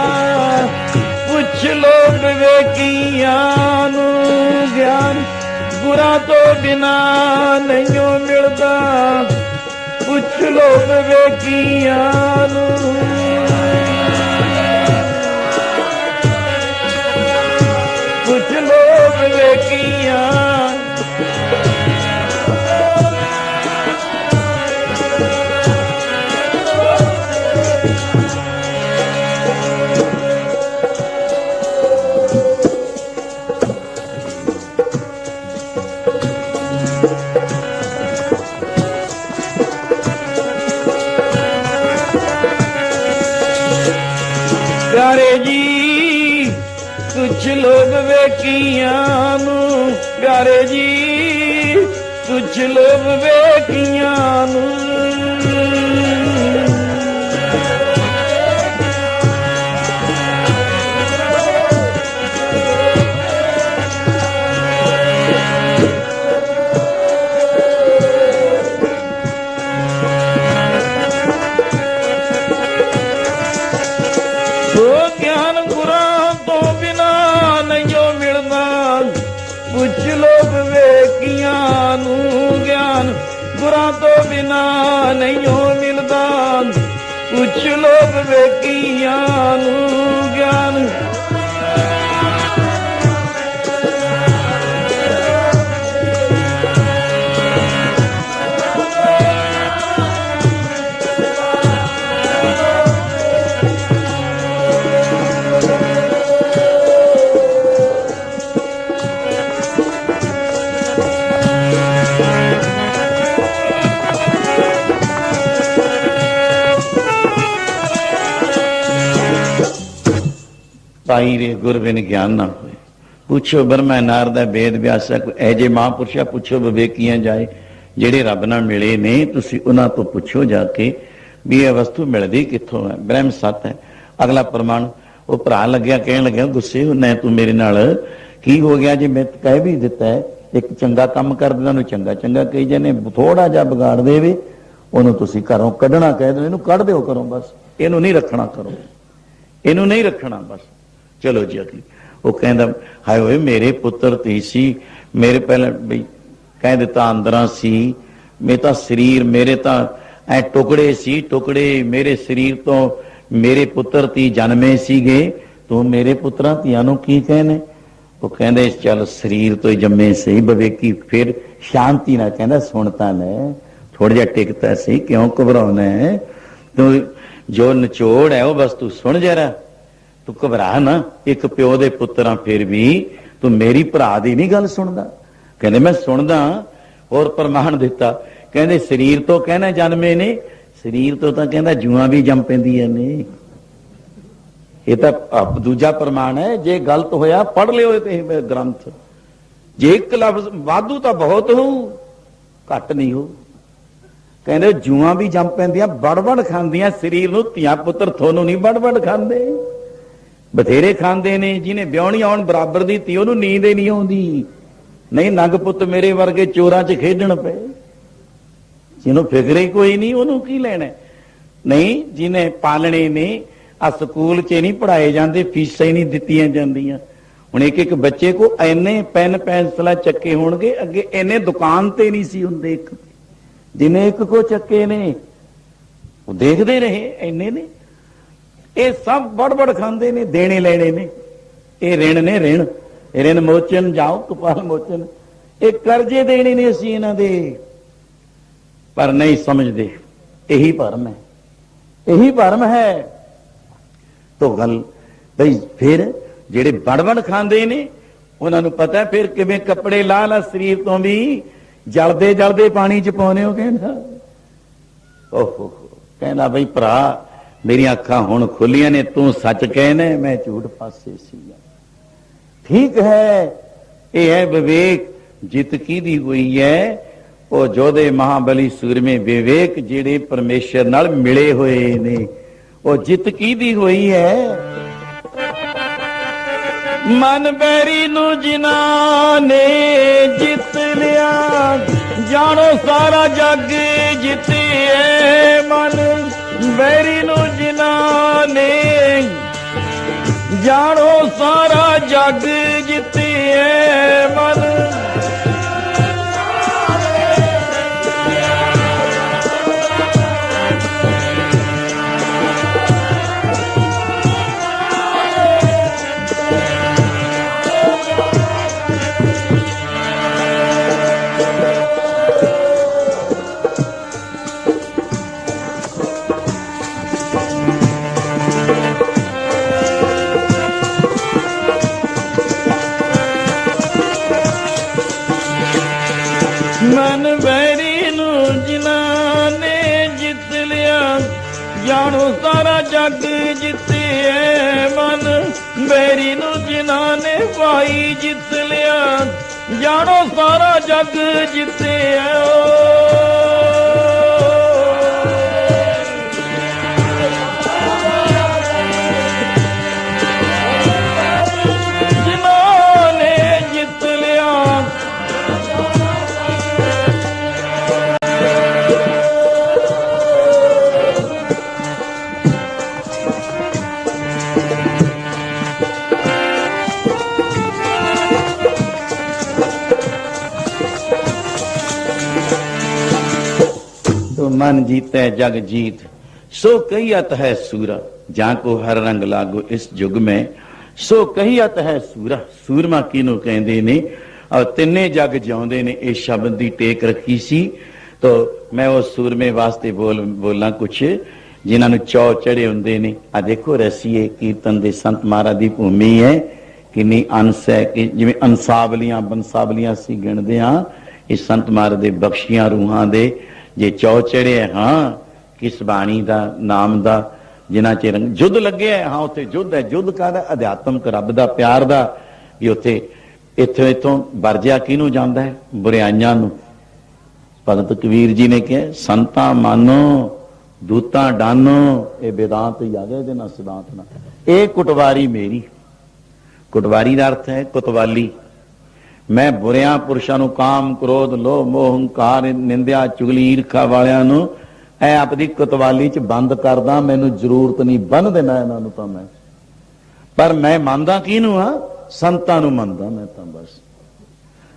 ਪੁੱਛ ਲੋ ਵਿਵੇਕੀਆਂ ਨੂੰ, ਗਿਆਨ ਗੁਰਾਂ ਤੋਂ ਬਿਨਾ ਨਹੀਂ ਮਿਲਦਾ। ਪੁੱਛ ਲੋ ਵਿਵੇਕੀਆਂ ਨੂੰ, ਪੁੱਛ ਲੋ ਵਿਵੇਕੀਆਂ। कुछ लोग वेकियां नू प्यारे जी, कुछ लोग वेकियां नू। कुछ लोग वेकियां नू ज्ञान गुरां तो बिना नहीं मिलदा, कुछ लोग वेकियां नू ज्ञान। ताई रे गुर बिन ज्ञान ना होए, पूछो ब्रह्मा नारद वेद व्यास ऐजे महापुरुषा पूछो विवेकियां जाए ਜਿਹੜੇ ਰੱਬ ਨਾਲ ਮਿਲੇ ਨੇ, ਤੁਸੀਂ ਉਹਨਾਂ ਤੋਂ ਪੁੱਛੋ ਜਾ ਕੇ ਵੀ ਇਹ ਵਸਤੂ ਮਿਲਦੀ ਕਿੱਥੋਂ ਹੈ। ਬ੍ਰਹਮ ਸਤ ਹੈ। ਅਗਲਾ ਪ੍ਰਮਾਣ ਉਹ ਭਰਾ ਲੱਗਿਆ ਕਹਿਣ ਲੱਗਿਆ ਗੁੱਸੇ ਹੁੰਨਾ ਤੂੰ ਮੇਰੇ ਨਾਲ, ਕੀ ਹੋ ਗਿਆ ਜੇ ਮੈਂ ਕਹਿ ਵੀ ਦਿੱਤਾ ਹੈ ਇੱਕ ਚੰਗਾ ਕੰਮ ਕਰ ਦਿੰਦਾ ਨੂੰ ਚੰਗਾ ਚੰਗਾ ਕਹੀ ਜਾਂਦੇ, ਥੋੜਾ ਜਿਹਾ ਵਿਗਾੜ ਦੇਵੇ ਉਹਨੂੰ ਤੁਸੀਂ ਘਰੋਂ ਕੱਢਣਾ ਕਹਿ ਦਿਓ, ਇਹਨੂੰ ਕੱਢ ਦਿਓ ਘਰੋਂ, ਬਸ ਇਹਨੂੰ ਨਹੀਂ ਰੱਖਣਾ ਕਰੋ, ਇਹਨੂੰ ਨਹੀਂ ਰੱਖਣਾ ਬਸ। ਚਲੋ ਜੀ ਅਗਲੀ ਉਹ ਕਹਿੰਦਾ ਹਾਏ ਓਏ ਮੇਰੇ ਪੁੱਤਰ ਤੀ ਸੀ, ਮੇਰੇ ਪਹਿਲਾਂ ਬਈ ਕਹਿ ਦਿੱਤਾ ਅੰਦਰਾਂ ਸੀ, ਮੈਂ ਤਾਂ ਸਰੀਰ ਮੇਰੇ ਤਾਂ ਐ ਟੁਕੜੇ ਸੀ, ਟੁਕੜੇ ਮੇਰੇ ਸਰੀਰ ਤੋਂ ਮੇਰੇ ਪੁੱਤਰ ਤੀ ਜਨਮੇ ਸੀਗੇ, ਤੂੰ ਮੇਰੇ ਪੁੱਤਰਾਂ ਧੀਆਂ ਨੂੰ ਕੀ ਕਹਿੰਦੇ? ਉਹ ਕਹਿੰਦੇ ਚੱਲ ਸਰੀਰ ਤੋਂ ਹੀ ਜੰਮੇ ਸੀ ਵਿਵੇਕੀ। ਫਿਰ ਸ਼ਾਂਤੀ ਨਾਲ ਕਹਿੰਦਾ ਸੁਣ ਤਾਂ ਲੈ, ਥੋੜਾ ਜਿਹਾ ਟਿਕਤਾ ਸੀ, ਕਿਉਂ ਘਬਰਾਉਣਾ ਤੂੰ? ਜੋ ਨਿਚੋੜ ਹੈ ਉਹ ਬਸ ਤੂੰ ਸੁਣ ਜਰਾ, ਤੂੰ ਘਬਰਾ ਨਾ। ਇੱਕ ਪਿਓ ਦੇ ਪੁੱਤਰਾਂ ਫਿਰ ਵੀ ਤੂੰ ਮੇਰੀ ਭਰਾ ਦੀ ਨਹੀਂ ਗੱਲ ਸੁਣਦਾ? ਕਹਿੰਦੇ ਮੈਂ ਸੁਣਦਾ। ਹੋਰ ਪ੍ਰਮਾਣ ਦਿੱਤਾ, ਕਹਿੰਦੇ ਸਰੀਰ ਤੋਂ ਕਹਿੰਦਾ ਜਨਮੇ ਨੇ, ਸਰੀਰ ਤੋਂ ਤਾਂ ਕਹਿੰਦਾ ਜੂਆਂ ਵੀ ਜੰਮ ਪੈਂਦੀਆਂ ਨੇ। ਇਹ ਤਾਂ ਦੂਜਾ ਪ੍ਰਮਾਣ ਹੈ। ਜੇ ਗਲਤ ਹੋਇਆ ਪੜ੍ਹ ਲਿਓ ਤੇ ਗ੍ਰੰਥ, ਜੇ ਇੱਕ ਲਫ਼ਜ਼ ਵਾਧੂ ਤਾਂ ਬਹੁਤ ਹੋਊ, ਘੱਟ ਨਹੀਂ ਹੋ। ਕਹਿੰਦੇ ਜੂਆਂ ਵੀ ਜੰਮ ਪੈਂਦੀਆਂ, ਬੜਬੜ ਖਾਂਦੀਆਂ ਸਰੀਰ ਨੂੰ। ਧੀਆਂ ਪੁੱਤਰ ਤੁਹਾਨੂੰ ਨਹੀਂ ਬੜਬੜ ਖਾਂਦੇ, ਬਥੇਰੇ ਖਾਂਦੇ ਨੇ। ਜਿਹਨੇ ਵਿਆਹਣੀ ਆਉਣ ਬਰਾਬਰ ਦੀ ਧੀ ਉਹਨੂੰ ਨੀਂਦ ਹੀ ਨਹੀਂ ਆਉਂਦੀ। ਨਹੀਂ ਨੰਗ ਪੁੱਤ ਮੇਰੇ ਵਰਗੇ ਚੋਰਾਂ 'ਚ ਖੇਡਣ ਪਏ, ਜਿਹਨੂੰ ਫਿਕਰ ਹੀ ਕੋਈ ਨਹੀਂ, ਉਹਨੂੰ ਕੀ ਲੈਣਾ? ਨਹੀਂ ਜਿਹਨੇ ਪਾਲਣੇ ਨੇ, ਆ ਸਕੂਲ 'ਚ ਨਹੀਂ ਪੜ੍ਹਾਏ ਜਾਂਦੇ, ਫੀਸਾਂ ਹੀ ਨਹੀਂ ਦਿੱਤੀਆਂ ਜਾਂਦੀਆਂ। ਹੁਣ ਇੱਕ ਇੱਕ ਬੱਚੇ ਕੋ ਐਨੇ ਪੈਨ ਪੈਨਸਲਾ ਚੱਕੇ ਹੋਣਗੇ, ਅੱਗੇ ਐਨੇ ਦੁਕਾਨ ਤੇ ਨਹੀਂ ਸੀ ਹੁੰਦੇ। ਇੱਕ ਜਿਹਨੇ ਇੱਕ ਕੋ ਚੱਕੇ ਨੇ ਉਹ ਦੇਖਦੇ ਰਹੇ ਐਨੇ ਨੇ। ਇਹ ਸਭ ਬੜਬੜ ਖਾਂਦੇ ਨੇ, ਦੇਣੇ ਲੈਣੇ ਨੇ। ਇਹ ਰਿਣ ਨੇ, ਰਿਣ ਰਿਣ ਮੋਚਨ ਜਾਓ ਕਪਾਲ ਮੋਚਨ। ਇਹ ਕਰਜ਼ੇ ਦੇਣੇ ਨੇ ਅਸੀਂ ਇਹਨਾਂ ਦੇ, ਪਰ ਨਹੀਂ ਸਮਝਦੇ। ਇਹੀ ਭਰਮ ਹੈ, ਇਹੀ ਭਰਮ ਹੈ। ਤੋ ਗੱਲ ਬਈ ਫਿਰ ਜਿਹੜੇ ਬੜਬੜ ਖਾਂਦੇ ਨੇ ਉਹਨਾਂ ਨੂੰ ਪਤਾ ਫਿਰ ਕਿਵੇਂ ਕੱਪੜੇ ਲਾ ਲਾ ਸਰੀਰ ਤੋਂ ਵੀ ਜਲਦੇ ਜਲਦੇ ਪਾਣੀ 'ਚ ਪਾਉਣੇ ਹੋ। ਕਹਿੰਦਾ ਓਹੋ, ਕਹਿੰਦਾ ਬਈ ਭਰਾ ਮੇਰੀਆਂ ਅੱਖਾਂ ਹੁਣ ਖੁੱਲੀਆਂ ਨੇ, ਤੂੰ ਸੱਚ ਕਹਿਣਾ, ਮੈਂ ਝੂਠ ਪਾਸੇ ਸੀ। ਠੀਕ ਹੈ, ਇਹ ਹੈ ਵਿਵੇਕ। ਜਿੱਤ ਕਿਹਦੀ ਹੋਈ ਹੈ? ਉਹ ਜੋਧੇ ਮਹਾਬਲੀ ਸੂਰਮੇ ਵਿਵੇਕ ਜਿਹੜੇ ਪਰਮੇਸ਼ਰ ਨਾਲ ਮਿਲੇ ਹੋਏ ਨੇ। ਉਹ ਜਿੱਤ ਕਿਹਦੀ ਹੋਈ ਹੈ? ਮਨ ਬੈਰੀ ਨੂੰ ਜਿਨ੍ਹਾਂ ਨੇ ਜਿੱਤ ਲਿਆ, ਜਾਣੋ ਸਾਰਾ ਜੱਗ ਜਿੱਤਿਐ। ਮਨ ਬੈਰੀ ਨੂੰ ਜਿਨ੍ਹਾਂ ਨੇ ਜਾਣੋ ਸਾਰਾ ਜੱਗ ਜਿੱਤਿਐ। ਮਨ ਮਨ ਵੈਰੀ ਨੂੰ ਜਿਨ੍ਹਾਂ ਨੇ ਜਿੱਤ ਲਿਆ, ਜਾਣੋ ਸਾਰਾ ਜੱਗ ਜਿੱਤਿਐ। ਮਨ बैरी नू जिन्हां ने पाई जित लिया, जानो सारा जग जिते जिन्हां ने जित लिया। मन जीते जग जीत, सो कहियत है सूरा, जाको हर रंग लागो इस युग में, सो कहियत है सूरा। सूरमा किनू कहंदे ने और तिन्ने जग जिउंदे ने, इस शब्द की टेक रखी सी। तो मैं उस सूरमे वास्ते बोलना कुछ जिन्हां नूं चौ चढ़े हुंदे ने। आ देखो रसीए कीर्तन दे संत महाराज दी भूमि है, किन्नी अंस है कि जिवें अंसावलियां बंसावलियां असीं गिणदे हां, इस संत महाराज दे बख्शियां रूहां दे जे चौ चढ़े। हाँ किस बाणी दा नाम दा जिन्ना चिर युद्ध लगे है। हाँ उत्थे युद्ध है, युद्ध काहदा? अध्यात्मक रब दा प्यार दा। भी उत्थे इत्थों वरजिया किनू जांदा है? बुराइयां नूं। भगत कबीर जी ने कहा संतां मानो दूतां डानो, ये वेदांत ही आ गए दे ना सिद्धांत ना। ये कुटवारी मेरी, कुटवारी का अर्थ है कुतवाली। मैं बुरियां पुरुषां नूं काम क्रोध लोभ मोह हंकार निंदिया चुगली ईर्खा वालियां नूं ऐ अपनी कुतवाली च बंद करदा। मैनूं जरूरत नहीं बन देना इन्हां नूं तां मैं, पर मैं मनदा किहनूं हां? संतां नूं मनदा मैं तां बस।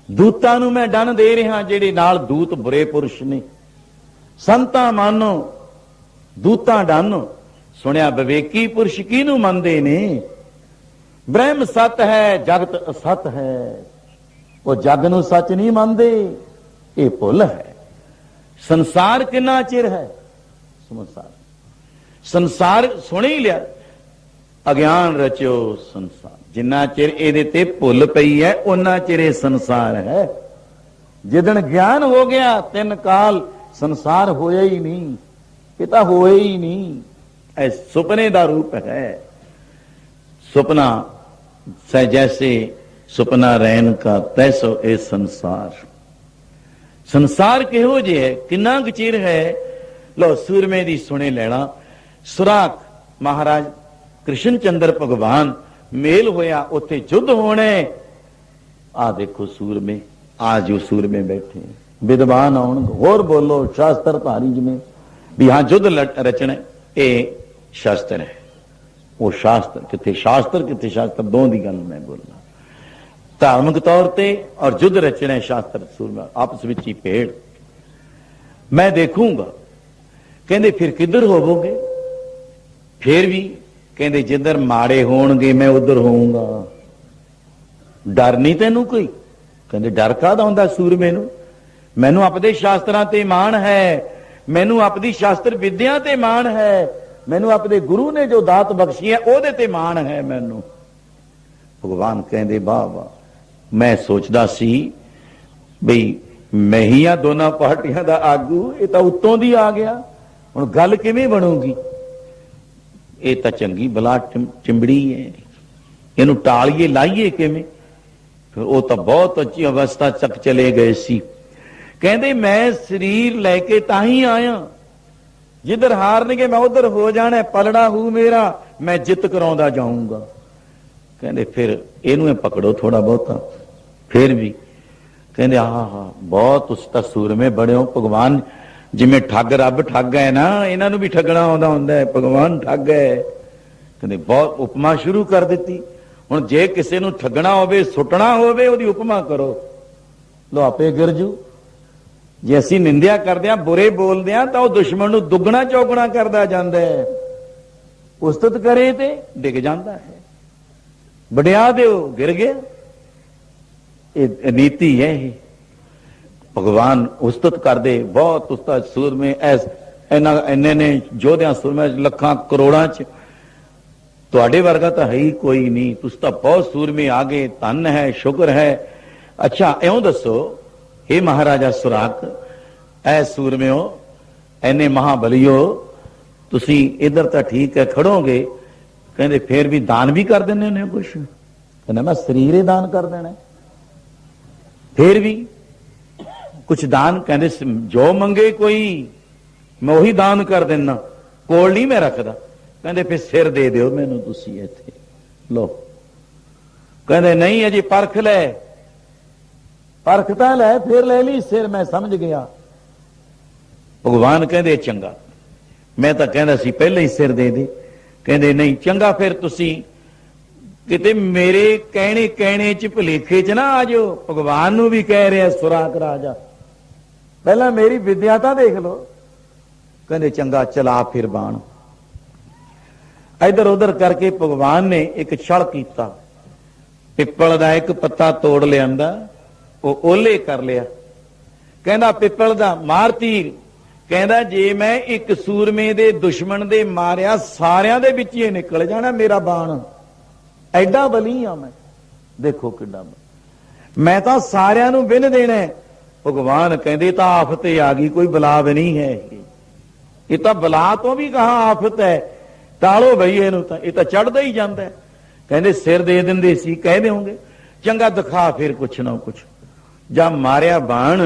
दूतां नूं मैं डन दे रिहा, जिहड़े नाल दूत बुरे पुरुष ने। संतां मानो दूतां डानो। सुनिया विवेकी पुरुष किहनूं मनदे ने? ब्रह्म सत है जगत असत है, वो जग नूं सच नहीं मानते, ये भुल है। संसार कितना चिर है? संसार सुन ही लिया, अज्ञान रचो संसार। जिन्ना चिर इहदे ते भुल पई है उन्ना चिर ये संसार है। जिदन ज्ञान हो गया 3 काल संसार होया ही नहीं, ये तो होया ही नहीं। ऐ सुपने का रूप है। सुपना जैसे सुपना रैन का तैसो ए संसार। संसार किहो जे है, किन्ना क चिर है। लो सूरमे दी सुने लेना। सुराख महाराज कृष्ण चंद्र भगवान मेल होया, उत्थे युद्ध होने। आ देखो सूरमे, आज जो सूरमे बैठे विद्वान आउण, होर बोलो शास्त्र धारी जिमें भी हाँ युद्ध रचना, ये शास्त्र है। वो शास्त्र किथे शास्त्र किथे शास्त्र, दों दी गल मैं बोलना। धार्मिक तौर पर और युद्ध रचने शास्त्र सूरमा आपस में ही भेड़। मैं देखूंगा कहते फिर किधर होवोगे? फिर भी कहते जिधर माड़े होणगे मैं उधर होऊंगा। डर नहीं तेनू कोई? कहते डर काहदा हुंदा सूरमे नूं? मैनू अपने शास्त्रां ते मान है, मैनू अपनी शास्त्र विद्या ते मान है, मैनू अपने गुरु ने जो दात बख्शी है ओहदे ते मान है मैनू। भगवान कहते वाह वाह, मैं सोचता सी बई मैं ही आ दोनों पार्टियां दा आगू, ये तो उत्तों दी आ गया। हुण गल किवें बनूगी? ये तो चंगी बला चिंबड़ी है, इनू टालिए लाइए किवें? फिर वो तो बहुत अच्छी अवस्था तक चले गए सी। कहते मैं शरीर लैके ताही आया, जिधर हारनगे मैं उधर हो जाना, पलड़ा हूं मेरा, मैं जित कराउंदा जाऊंगा। कहते फिर इनू पकड़ो थोड़ा बहुता। फिर भी कहते हाँ बहुत उस तक सूरमे बड़े हो भगवान, जिमें ठग रब ठग है ना, इन्हों भी ठगना आउंदा हुंदा है, भगवान ठग है। कहते बहुत उपमा शुरू कर दी। हुण जे किसी नूं ठगना होवे सुटना होवे ओहदी उपमा करो, लो आपे गिरजू। जे असीं निंदिया करदे हां बुरे बोलदे हां तां ओह दुश्मन नूं दुगना चौगुना करदा जांदा है। उस्तत करे ते डिग जांदा है, बढ़िया दे गिर गया। ये नीति है। भगवान उस्तत कर दे बहुत उस्ताद सूर में ऐस इन्ने ने जोधिया सूर में लखां करोड़ां च तुहाडे वर्गा तो है ही कोई नहीं, तुस तो बहुत सूर में आ गए, धन है शुक्र है। अच्छा इउं दसो हे महाराजा सुराख, ऐ सूर में हो इन्ने महाबली हो, तुसी इधर तो ठीक है खड़ोगे, कहते फिर भी दान भी कर देने ने कुछ, कहना मैं शरीर ही दान कर देना, फिर भी कुछ दान, कहते जो मंगे कोई मैं वही दान कर देना, कोल नहीं मैं रखदा। कहते फिर सिर दे दिओ मैनू तुसी इत्थे लो। कहते नहीं अजे परख लै, परखता लै, फिर ले ली सिर, मैं समझ गया। भगवान कहते चंगा, मैं तो कहता सी पहले ही सिर दे दे। कहते नहीं चंगा, फिर तुसी किते मेरे कहने कहने च भुलेखे च ना आ जाओ, भगवान नू भी कह रहा सुराक राजा, पहला मेरी विद्या तो देख लो। कहते चंगा चला फिर बाण। इधर उधर करके भगवान ने एक छल किया, पिपल का एक पत्ता तोड़ लिया, वो ओले कर लिया। कहना पिपल का मार तीर, कहना जे मैं एक सूरमे दे दुश्मन दे मारिया सारियां दे विच ही निकल जाना मेरा बाण, एडा बली हाँ मैं, देखो किड्डा मैं तो सारियां नूं विन देना है। भगवान कहते तो आफत आ गई, कोई बला भी नहीं है, ये तो बला तो भी कहा आफत है, टालो बई इहनूं तां, ये तो चढ़दा ही जांदा है। कहते सिर दे दिंदे सी, कह देओगे चंगा दिखा फिर कुछ ना कुछ। जब मारिया बाण,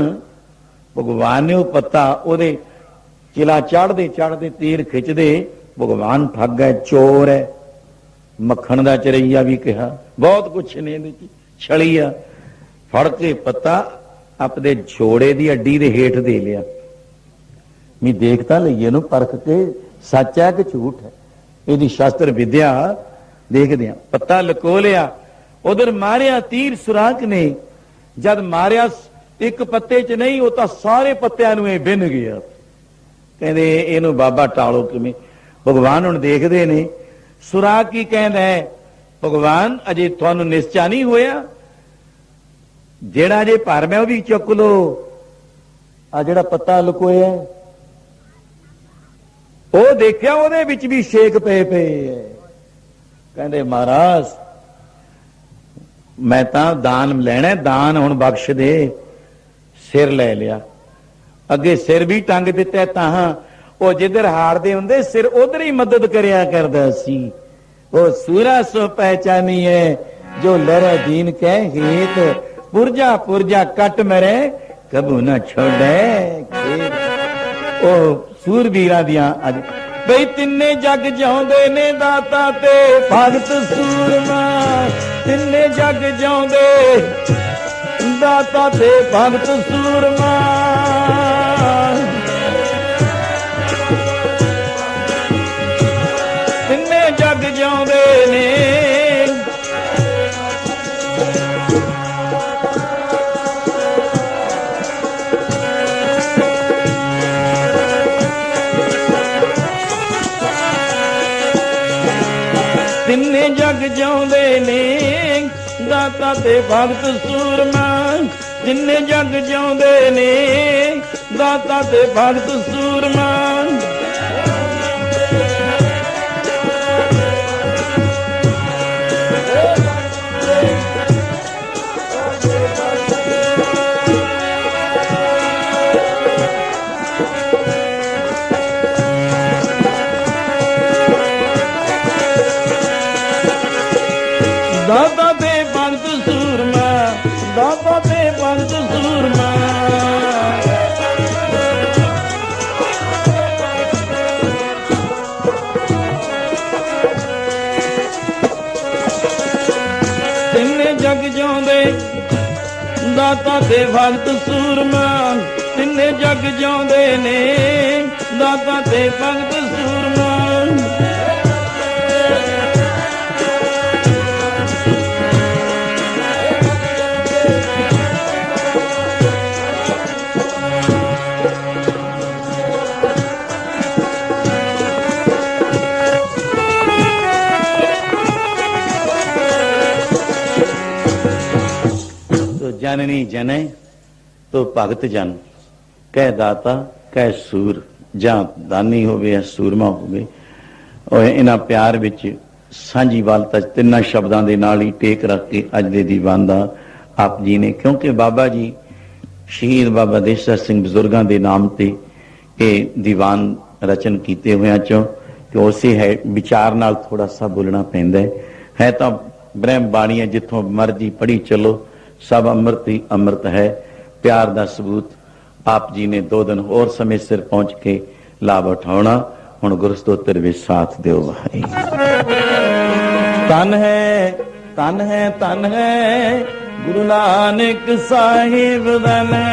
भगवान ने वो पत्ता ओदे किला चढ़दे चढ़दे तीर खिंचदे, भगवान ठग है, चोर है, मक्खण दा चरैया भी कहा, बहुत कुछ ने छलिया। फड़ के पत्ता अपने छोड़े की अड्डी दे हेठ दे लिया, मैं देखता लईए नूं परख के सच है कि झूठ है, यदि शास्त्र विद्या देखदे आ। पत्ता लको लिया, उधर मारिया तीर सुराख ने, जद मारिया एक पत्ते च नहीं, वो तो सारे पत्तियां नूं बिन गया। कहते इहनूं बाबा टालो किवें। भगवान हुण देखदे ने, सुराख की कहंदा है, भगवान अजे तुहानूं निश्चा नहीं होया, जेड़ा जे भर मैं भी चुक लो, आ जेड़ा पत्ता लुकोया वो देखिया, ਉਹਦੇ ਵਿੱਚ भी शेक पे पे है। कहते महाराज मैं तो दान लेना, दान हुण बख्श दे। सिर ले लिया, अगे सिर भी टंग दिता, तां वो जिधर हारदे हुंदे सिर उधर ही मदद करया करदा सी। वो सूरा सो पहचानी है जो लहरे दीन के हेत, पुरजा पुरजा कट मरे कबू न छोड़े। ओ सूरबीरा दियां अज बई तिन्ने जग जाउंदे ने दाता ते भगत सूरमा, तिन्ने जग जाउंदे दाता ते भगत सूरमा। तिन्ने जग जाउंदे ने तिन्ने जग जाउंदे ने दाता ते भगत सूरमा, तिन्ने जग जाउंदे ने दाता ते भगत सूरमा। दाता ते भगत सूरमा, दाता ते भगत सूरमा। तिन्ने जग जाउंदे दाता ते भगत सूरमा, तिन्ने जग जाउंदे ने दाता ते भगत सूरमा। जननी जने तो भगत जन, कह दाता कह सूर, जां दानी होवे सूरमा होवे। और इन्हां प्यार विच सांझीवालता तिन्ना शब्दां दे नाल ही टेक रख के अज दे दीवान दा आप जी ने, क्योंकि बाबा जी शहीद बाबा देशा सिंह बजुर्गां दे नाम ते ये दीवान रचन कीते हुए चों ਕਿ ਉਸੇ ਹੈ ਵਿਚਾਰ ਨਾਲ ਥੋੜਾ ਸਾ ਬੋਲਣਾ ਪੈਂਦਾ ਹੈ ਤਾਂ ਬ੍ਰਹਮ ਬਾਣੀਆਂ ਜਿੱਥੋਂ ਮਰਜੀ ਪੜ੍ਹੀ ਚਲੋ, ਸਭ ਅੰਮ੍ਰਿਤ ਹੀ ਅੰਮ੍ਰਿਤ ਹੈ। ਪਿਆਰ ਦਾ ਸਬੂਤ ਆਪ ਜੀ ਨੇ 2 ਦਿਨ ਹੋਰ ਸਮੇਂ ਸਿਰ ਪਹੁੰਚ ਕੇ ਲਾਭ ਉਠਾਉਣਾ। ਹੁਣ ਗੁਰੂ ਸਤੋਤਰ ਵਿੱਚ ਸਾਥ ਦਿਓ ਭਾਈ। ਤਨ ਹੈ ਤਨ ਹੈ ਤਨ ਹੈ ਗੁਰੂ ਨਾਨਕ ਸਾਹਿਬ ਧਨ ਹੈ।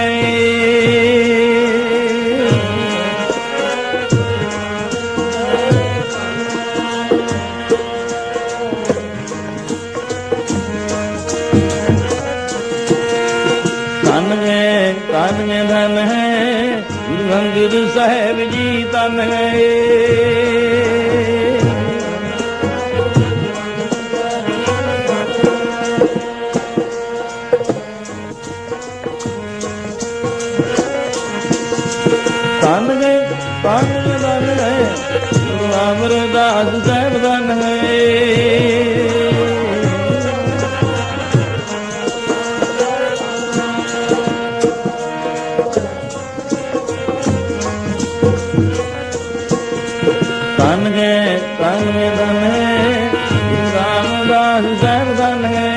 ਧਨ ਹੈ ਧਨ ਹੈ ਗੁਰੂ ਅੰਗਦ ਸਾਹਿਬ ਜੀ ਧਨ ਹੈ। ਧਨ ਹੈ ਧਨ ਹੈ ਗੁਰੂ ਅਮਰਦਾਸ ਸਾਹਿਬ ਧਨ ਹੈ। ਧਨ ਹੈ ਧਨ ਹੈ ਗੁਰੂ ਰਾਮਦਾਸ ਸਾਹਿਬ ਧਨ ਹੈ।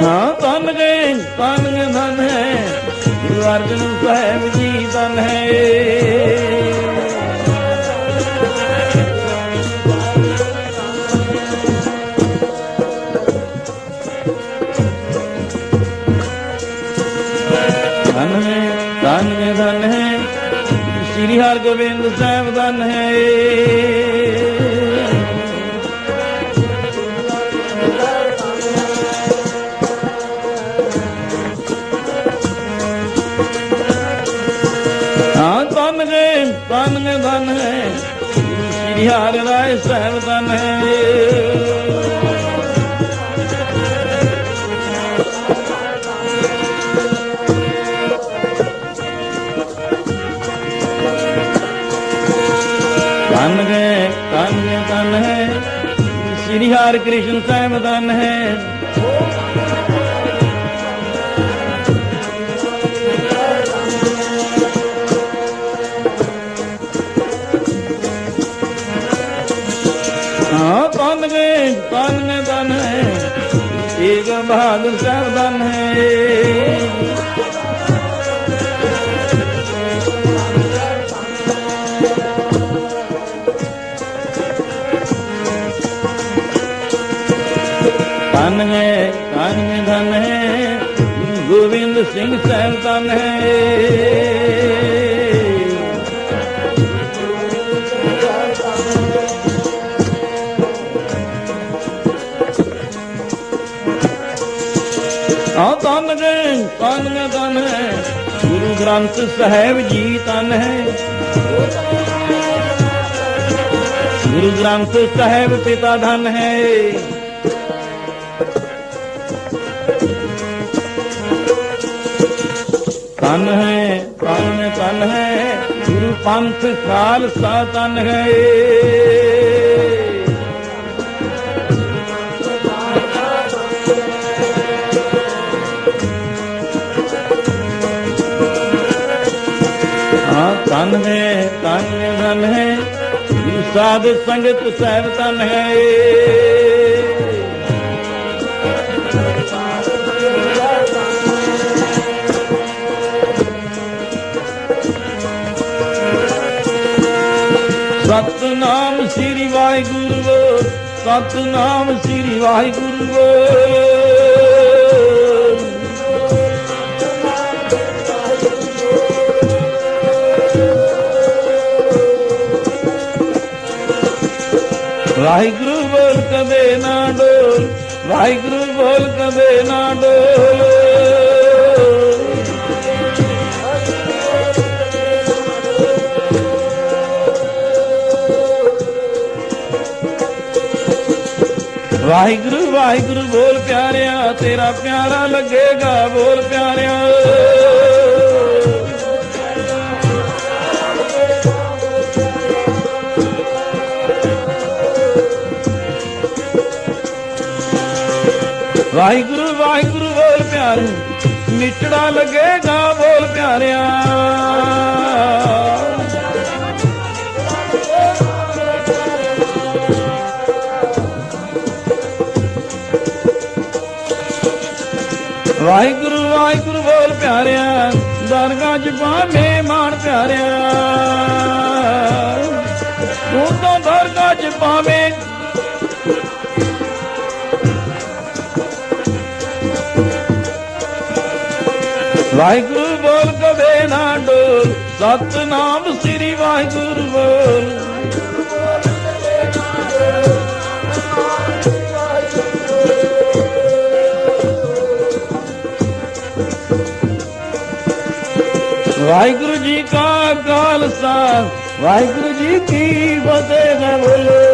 ਹਾਂ ਧਨ ਧਨ ਹੈ ਗੁਰੂ ਅਰਜਨ ਸਾਹਿਬ ਜੀ ਧਨ ਹੈ। ਧਨ ਹੈ ਸ੍ਰੀ ਹਰਗੋਬਿੰਦ ਸਾਹਿਬ ਧਨ ਹੈ। ਹਾਂ ਧਨ ਹੈ ਸ੍ਰੀ ਹਰਿ ਰਾਇ ਸਾਹਿਬ ਧਨ ਹੈ। ਧਨ ਹੈ ਸ੍ਰੀ ਹਰਿ ਕ੍ਰਿਸ਼ਨ ਸਾਹਿਬ ਧਨ ਹੈ। ਹਾਂ ਧਨ ਹੈ ਤੇਗ ਬਹਾਦਰ ਸਾਹਿਬ ਧਨ ਹੈ। ਧਨ ਹੈ ਗੋਬਿੰਦ ਸਿੰਘ ਸਾਹਿਬ ਧਨ ਹੈ। ਧਨ ਹੈ ਗੁਰੂ ਗ੍ਰੰਥ ਸਾਹਿਬ ਜੀ ਧਨ ਹੈ। ਗੁਰੂ ਗ੍ਰੰਥ ਸਾਹਿਬ ਪਿਤਾ ਧਨ ਹੈ। ਧਨ ਹੈ ਗੁਰੂ ਪੰਥ ਖਾਲਸਾ ਧਨ ਹੈ। ਧਨ ਹੈ ਗੁਰੂ ਸਾਧ ਸੰਗਤ ਸਾਹਿਬ ਧਨ ਹੈ। ਸਤਨਾਮ ਸ੍ਰੀ ਵਾਹਿਗੁਰੂ ਸਤਨਾਮ ਸ੍ਰੀ ਵਾਹਿਗੁਰੂ। ਵਾਹਿਗੁਰੂ ਬੋਲ ਕਦੇ ਨਾ ਡੋਲ ਵਾਹਿਗੁਰੂ ਬੋਲ ਕਦੇ ਨਾ ਡੋਲ। ਵਾਹਿਗੁਰੂ ਵਾਹਿਗੁਰੂ ਬੋਲ ਪਿਆਰਿਆ ਤੇਰਾ ਪਿਆਰਾ ਲੱਗੇਗਾ ਬੋਲ ਪਿਆਰਿਆ। ਵਾਹਿਗੁਰੂ ਵਾਹਿਗੁਰੂ ਬੋਲ ਪਿਆਰੇ, ਨਿਚੜਾ ਲੱਗੇਗਾ ਬੋਲ ਪਿਆਰਿਆ। ਵਾਹਿਗੁਰੂ ਵਾਹਿਗੁਰੂ ਬੋਲ ਪਿਆਰਿਆ, ਦਰਗਾਹ ਚ ਪਾਵੇਂ ਮਾਣ ਪਿਆਰਿਆ। ਤੂੰ ਤਾਂ ਦਰਗਾਹ ਚ ਪਾਵੇਂ ਵਾਹਿਗੁਰੂ ਬੋਲ ਕਦੇ ਨਾ ਡੋਲ, ਸਤਿਨਾਮ ਸ੍ਰੀ ਵਾਹਿਗੁਰੂ ਬੋਲ। ਵਾਹਿਗੁਰੂ ਜੀ ਕਾ ਖਾਲਸਾ, ਵਾਹਿਗੁਰੂ ਜੀ ਕੀ ਫਤਿਹ। ਬੋਲੋ